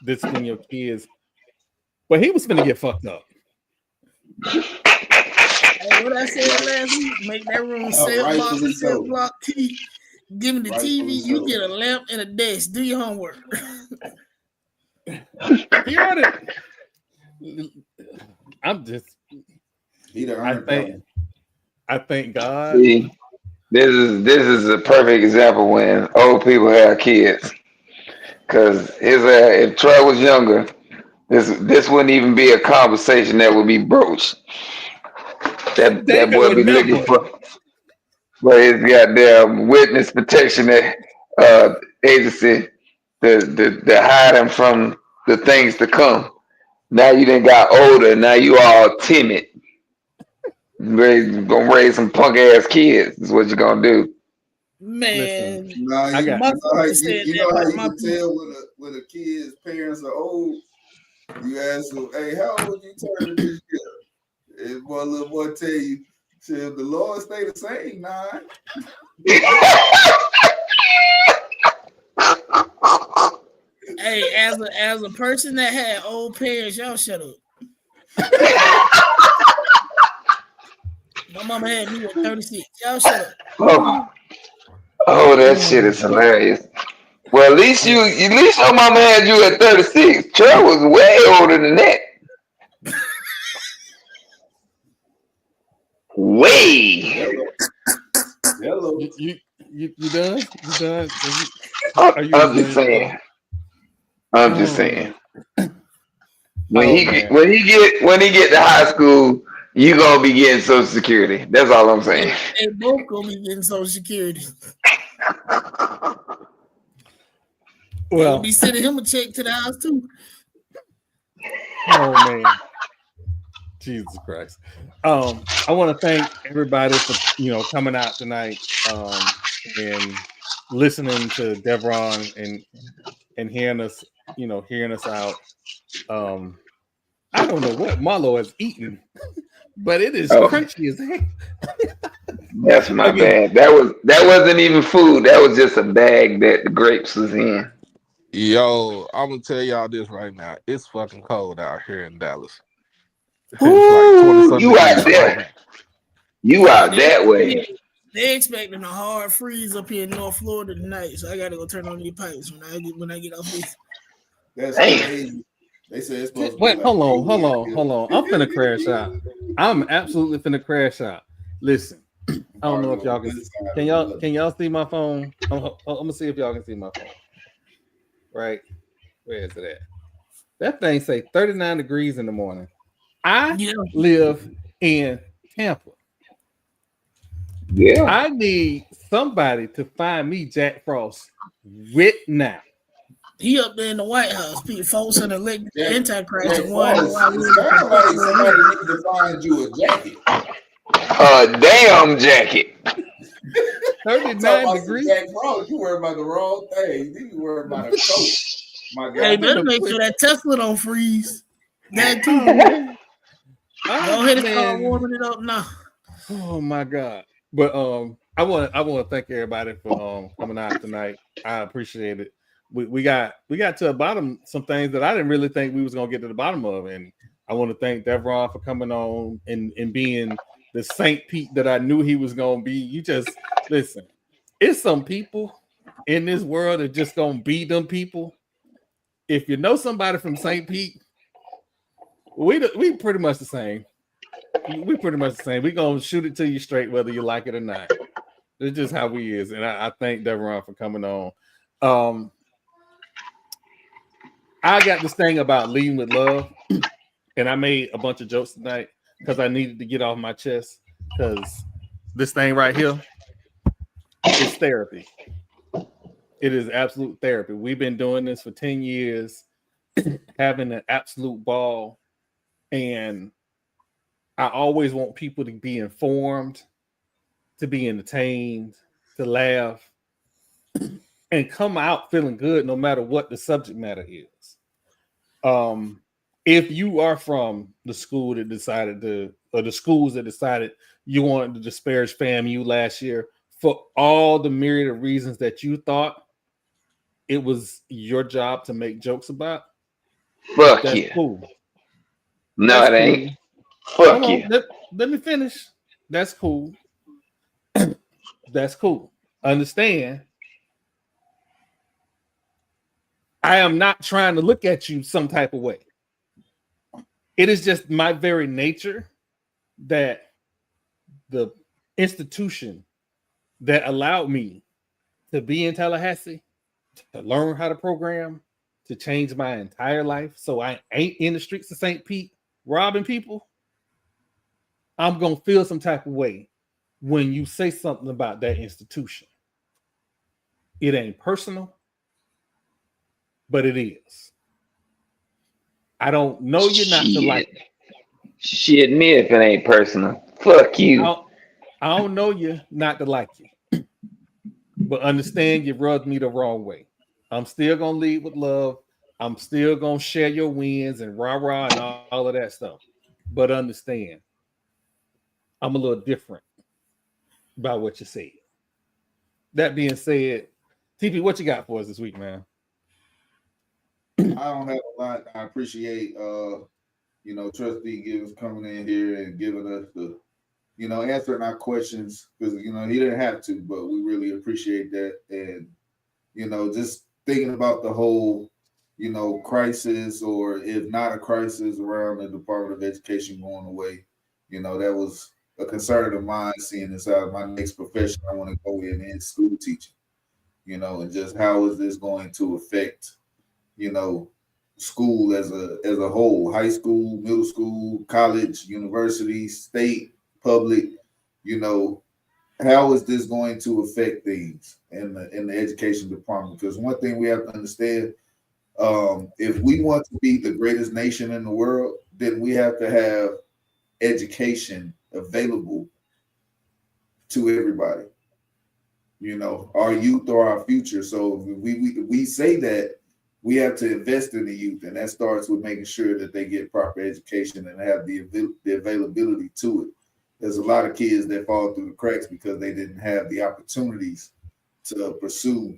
Speaker 6: discipline your kids, but he was gonna get fucked up.
Speaker 8: Hey, what I said last week, make that room cell block T. Give me the TV, you get a lamp and a desk. Do your homework.
Speaker 6: He already, I thank God.
Speaker 5: See, this is a perfect example when old people have kids. Because if Troy was younger, this wouldn't even be a conversation that would be broached. That boy be looking for his goddamn witness protection agency to hide him from the things to come. Now you done got older. Now you all timid. Gonna raise some punk ass kids. Is what you're gonna do.
Speaker 8: Man,
Speaker 7: you know how you can tell when a kid's parents are old. You ask them, "Hey, how old you turn this year?" And little boy tell you, "Shit, the Lord stay the same, 9."
Speaker 8: Hey, as a person that had old parents, y'all shut up. My mama had me at 36. Y'all shut up.
Speaker 5: Oh, that shit is hilarious. Well, at least your mama had you at 36. Trey was way older than that. Way.
Speaker 7: Hello.
Speaker 6: You done? You done?
Speaker 5: I'm just saying. I'm just saying. When he get to high school, you gonna be getting Social Security. That's all I'm saying.
Speaker 8: They both gonna be getting Social Security.
Speaker 6: Well,
Speaker 8: be sending him a check to the house too.
Speaker 6: Oh man, Jesus Christ! I want to thank everybody for coming out tonight and listening to Deveron and hearing us out. I don't know what Marlo is eating, but it is crunchy as heck.
Speaker 5: That's my bad. That wasn't even food. That was just a bag that the grapes was in.
Speaker 9: Yo, I'm gonna tell y'all this right now. It's fucking cold out here in Dallas.
Speaker 5: Ooh, like you out there. Right, you out that way.
Speaker 8: They expecting a hard freeze up here in North Florida tonight, so I gotta go turn on these pipes when I get off this.
Speaker 7: That's crazy. They say it's supposed to
Speaker 6: wait,
Speaker 7: be
Speaker 6: hold on. I'm finna crash out. I'm absolutely finna crash out. Listen, I don't know if y'all can y'all see my phone? I'm gonna see if y'all can see my phone. Right, where is it at? That thing say 39 degrees in the morning. I live in Tampa.
Speaker 5: Yeah,
Speaker 6: I need somebody to find me Jack Frost right now.
Speaker 8: He up there in the White House, Pete Folks and the Antichrist.
Speaker 7: It sounds like somebody needs to find you a jacket.
Speaker 5: A damn jacket.
Speaker 6: 39 degrees.
Speaker 7: Jack Frost, you worry about the wrong thing. You worry about a coat. My God.
Speaker 8: Hey, better make sure that Tesla don't freeze. That too. Go ahead and start warming it up now.
Speaker 6: Oh my God. But I want to thank everybody for coming out tonight. I appreciate it. We got to the bottom some things that I didn't really think we was gonna get to the bottom of, and I want to thank Deveron for coming on and being the Saint Pete that I knew he was gonna be. You just listen. It's some people in this world that just gonna be them people. If you know somebody from St. Pete, we pretty much the same. We pretty much the same. We gonna shoot it to you straight, whether you like it or not. It's just how we is, and I thank Deveron for coming on. I got this thing about leading with love, and I made a bunch of jokes tonight because I needed to get off my chest. Because this thing right here is therapy. It is absolute therapy. We've been doing this for 10 years, having an absolute ball, and I always want people to be informed, to be entertained, to laugh, and come out feeling good no matter what the subject matter is. If you are from the school that decided to, or the schools that decided you wanted to disparage FAMU last year for all the myriad of reasons that you thought it was your job to make jokes about,
Speaker 5: that's you.
Speaker 6: Cool.
Speaker 5: No,
Speaker 6: that's
Speaker 5: it ain't. Fuck you.
Speaker 6: Let me finish. That's cool. That's cool. Understand. I am not trying to look at you some type of way. It is just my very nature that the institution that allowed me to be in Tallahassee, to learn how to program, to change my entire life, so I ain't in the streets of St. Pete robbing people, I'm going to feel some type of way when you say something about that institution. It ain't personal, but it is. I don't know you not to like it.
Speaker 5: Shit me if it ain't personal. Fuck you.
Speaker 6: I don't know you not to like you. But understand you rubbed me the wrong way. I'm still going to lead with love. I'm still going to share your wins and rah-rah and all of that stuff. But understand, I'm a little different about what you said. That being said, TP, what you got for us this week, man?
Speaker 7: I don't have a lot. I appreciate Trustee Gibbons coming in here and giving us the, answering our questions, because he didn't have to, but we really appreciate that. And just thinking about the whole crisis, or if not a crisis, around the Department of Education going away, that was a concern of mine, seeing this out my next profession. I want to go in school teaching, and just how is this going to affect school as a whole, high school, middle school, college, university, state, public, how is this going to affect things in the education department? Because one thing we have to understand, if we want to be the greatest nation in the world, then we have to have education available to everybody. Our youth are our future. So we say that we have to invest in the youth, and that starts with making sure that they get proper education and have the availability to it. There's a lot of kids that fall through the cracks because they didn't have the opportunities to pursue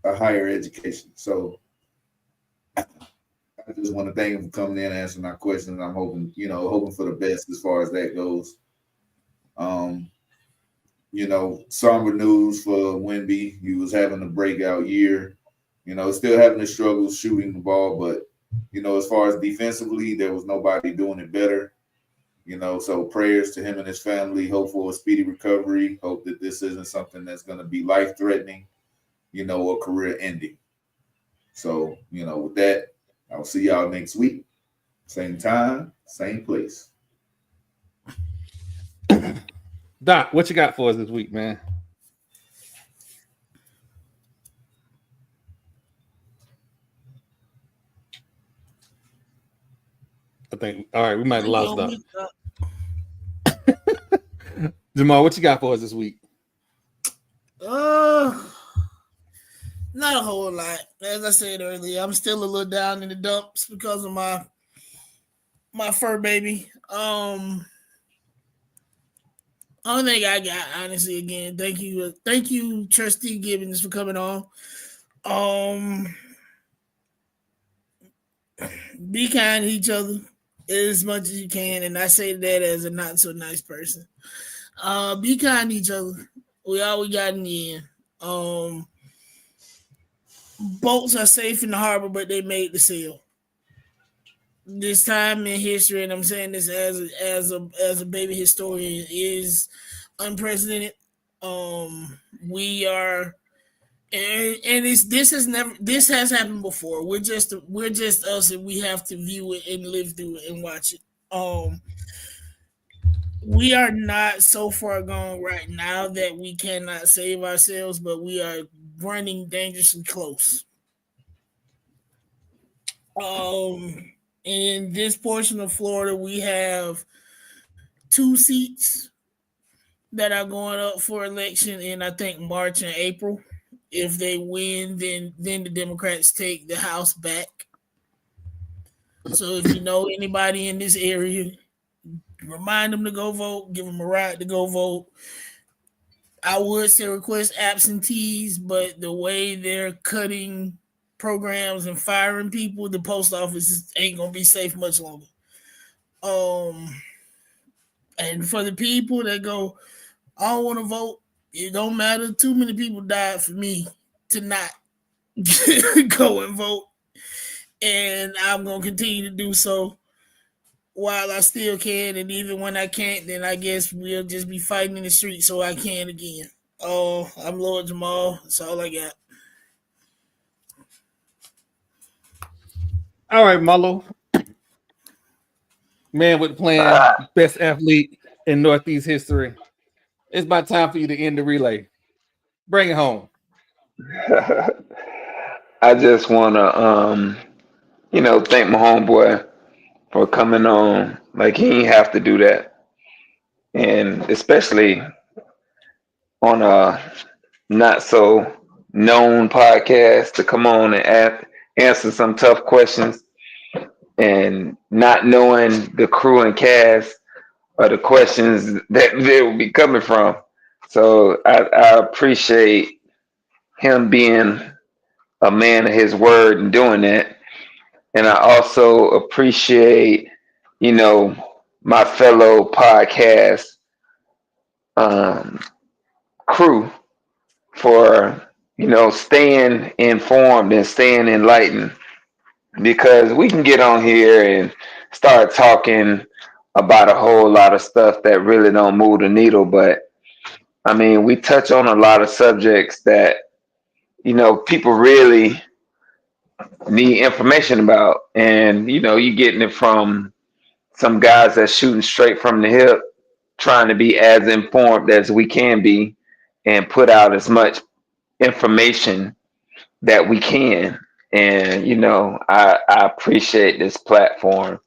Speaker 7: a higher education. So I just want to thank him for coming in and answering our questions. I'm hoping for the best as far as that goes. Somber news for Wemby. He was having a breakout year. Still having the struggles shooting the ball, but As far as defensively, there was nobody doing it better. So prayers to him and his family. Hope for a speedy recovery. Hope that this isn't something that's going to be life-threatening, or career-ending. So, with that, I'll see y'all next week. Same time, same place.
Speaker 6: Doc, what you got for us this week, man? I think, all right, we might have lost Doc. Jamal, what you got for us this week?
Speaker 8: Not a whole lot. As I said earlier, I'm still a little down in the dumps because of my fur baby. Only thing I got, honestly, again, thank you, Trustee Gibbons, for coming on. Be kind to each other as much as you can, and I say that as a not so nice person. Be kind to each other. We got in the end. Boats are safe in the harbor, but they made the sail. This time in history, and I'm saying this as a baby historian, is unprecedented. We are, and this has happened before. We're just us, and we have to view it and live through it and watch it. We are not so far gone right now that we cannot save ourselves, but we are running dangerously close. In this portion of Florida, we have 2 seats that are going up for election in, I think, March and April. If they win, then the Democrats take the House back. So if you know anybody in this area, remind them to go vote. Give them a right to go vote. I would say request absentees, but the way they're cutting programs and firing people, the post office ain't gonna be safe much longer. And for the people that go, I don't want to vote, it don't matter. Too many people died for me to not go and vote, and I'm gonna continue to do so while I still can. And even when I can't, then I guess we'll just be fighting in the street so I can again. I'm Lord Jamal. That's all I got.
Speaker 6: All right, Marlo. Man with the plan, best athlete in Northeast history. It's about time for you to end the relay. Bring it home.
Speaker 5: I just want to, thank my homeboy for coming on. Like, he didn't have to do that. And especially on a not so known podcast to come on and answer some tough questions, and not knowing the crew and cast or the questions that they will be coming from. So I appreciate him being a man of his word and doing that. And I also appreciate, my fellow podcast crew for, staying informed and staying enlightened, because we can get on here and start talking about a whole lot of stuff that really don't move the needle. But I mean, we touch on a lot of subjects that, people really need information about. And, you're getting it from some guys that's shooting straight from the hip, trying to be as informed as we can be and put out as much information that we can. And, I appreciate this platform,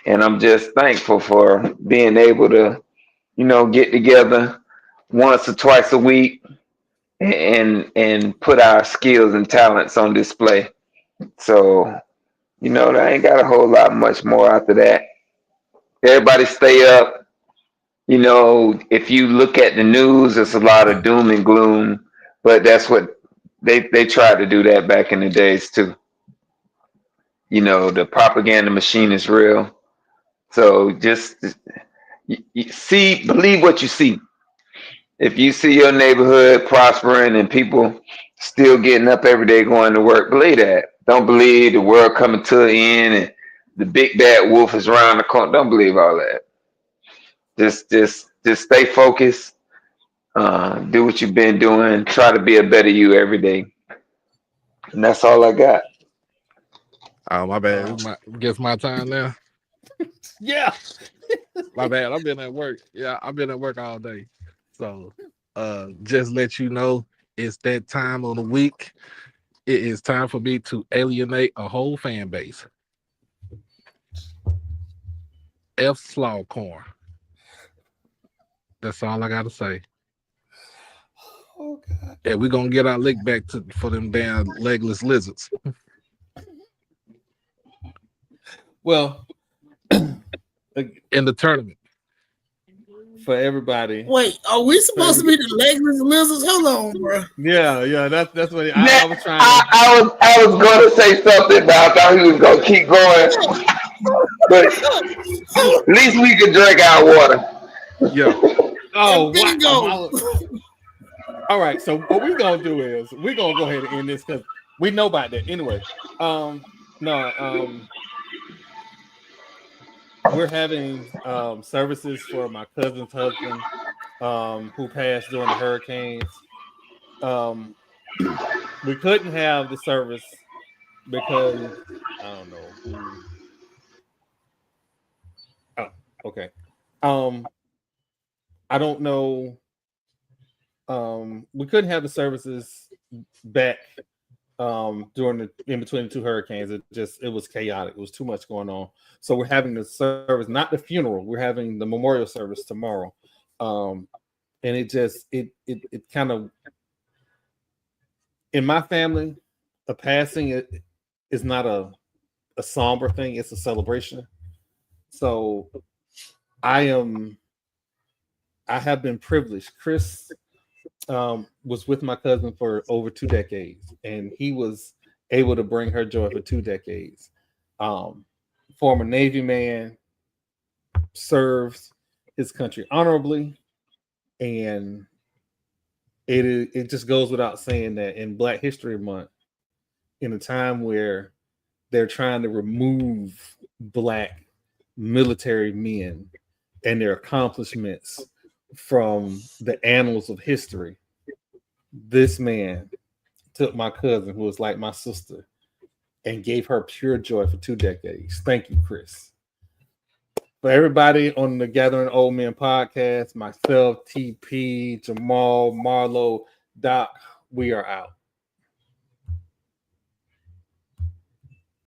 Speaker 5: and I'm just thankful for being able to, get together once or twice a week and put our skills and talents on display. So, I ain't got a whole lot much more after that. Everybody stay up. If you look at the news, it's a lot of doom and gloom, but that's what they tried to do that back in the days too. The propaganda machine is real. So just believe what you see. If you see your neighborhood prospering and people still getting up every day going to work, believe that. Don't believe the world coming to an end and the big bad wolf is around the corner. Don't believe all that. Just stay focused. Do what you've been doing. Try to be a better you every day. And that's all I got.
Speaker 9: Oh, my bad. Guess my time now.
Speaker 6: Yeah.
Speaker 9: My bad. I've been at work. Yeah, I've been at work all day. So just let you know, it's that time of the week. It is time for me to alienate a whole fan base. F Slawcorn. That's all I gotta say.
Speaker 6: Oh God.
Speaker 9: Yeah, we're gonna get our lick back for them damn legless lizards.
Speaker 6: Well,
Speaker 9: in the tournament.
Speaker 6: For everybody.
Speaker 8: Wait, are we supposed to be the legless lizards? Hold on, bro.
Speaker 6: Yeah, that's what I was trying.
Speaker 5: I was going to say something, but I thought he was going to keep going. But at least we could drink our water.
Speaker 9: Yeah.
Speaker 6: Oh, wow. All right. So what we're gonna do is we're gonna go ahead and end this because we know about that anyway. We're having services for my cousin's husband who passed during the hurricanes. We couldn't have the service because I don't know. Oh, okay. I don't know. We couldn't have the services back during in between the two hurricanes. It was chaotic. It was too much going on. So we're having the service, not the funeral. We're having the memorial service tomorrow. And it kind of, in my family, a passing is not a somber thing. It's a celebration. So I have been privileged. Chris was with my cousin for over 2 decades, and he was able to bring her joy for 2 decades. Former Navy man, served his country honorably, and it just goes without saying that in Black History Month, in a time where they're trying to remove Black military men and their accomplishments from the annals of history, this man took my cousin, who was like my sister, and gave her pure joy for 2 decades. Thank you, Chris. For everybody on the Gathering Old Men podcast, myself, TP, Jamal, Marlo, Doc, we are out.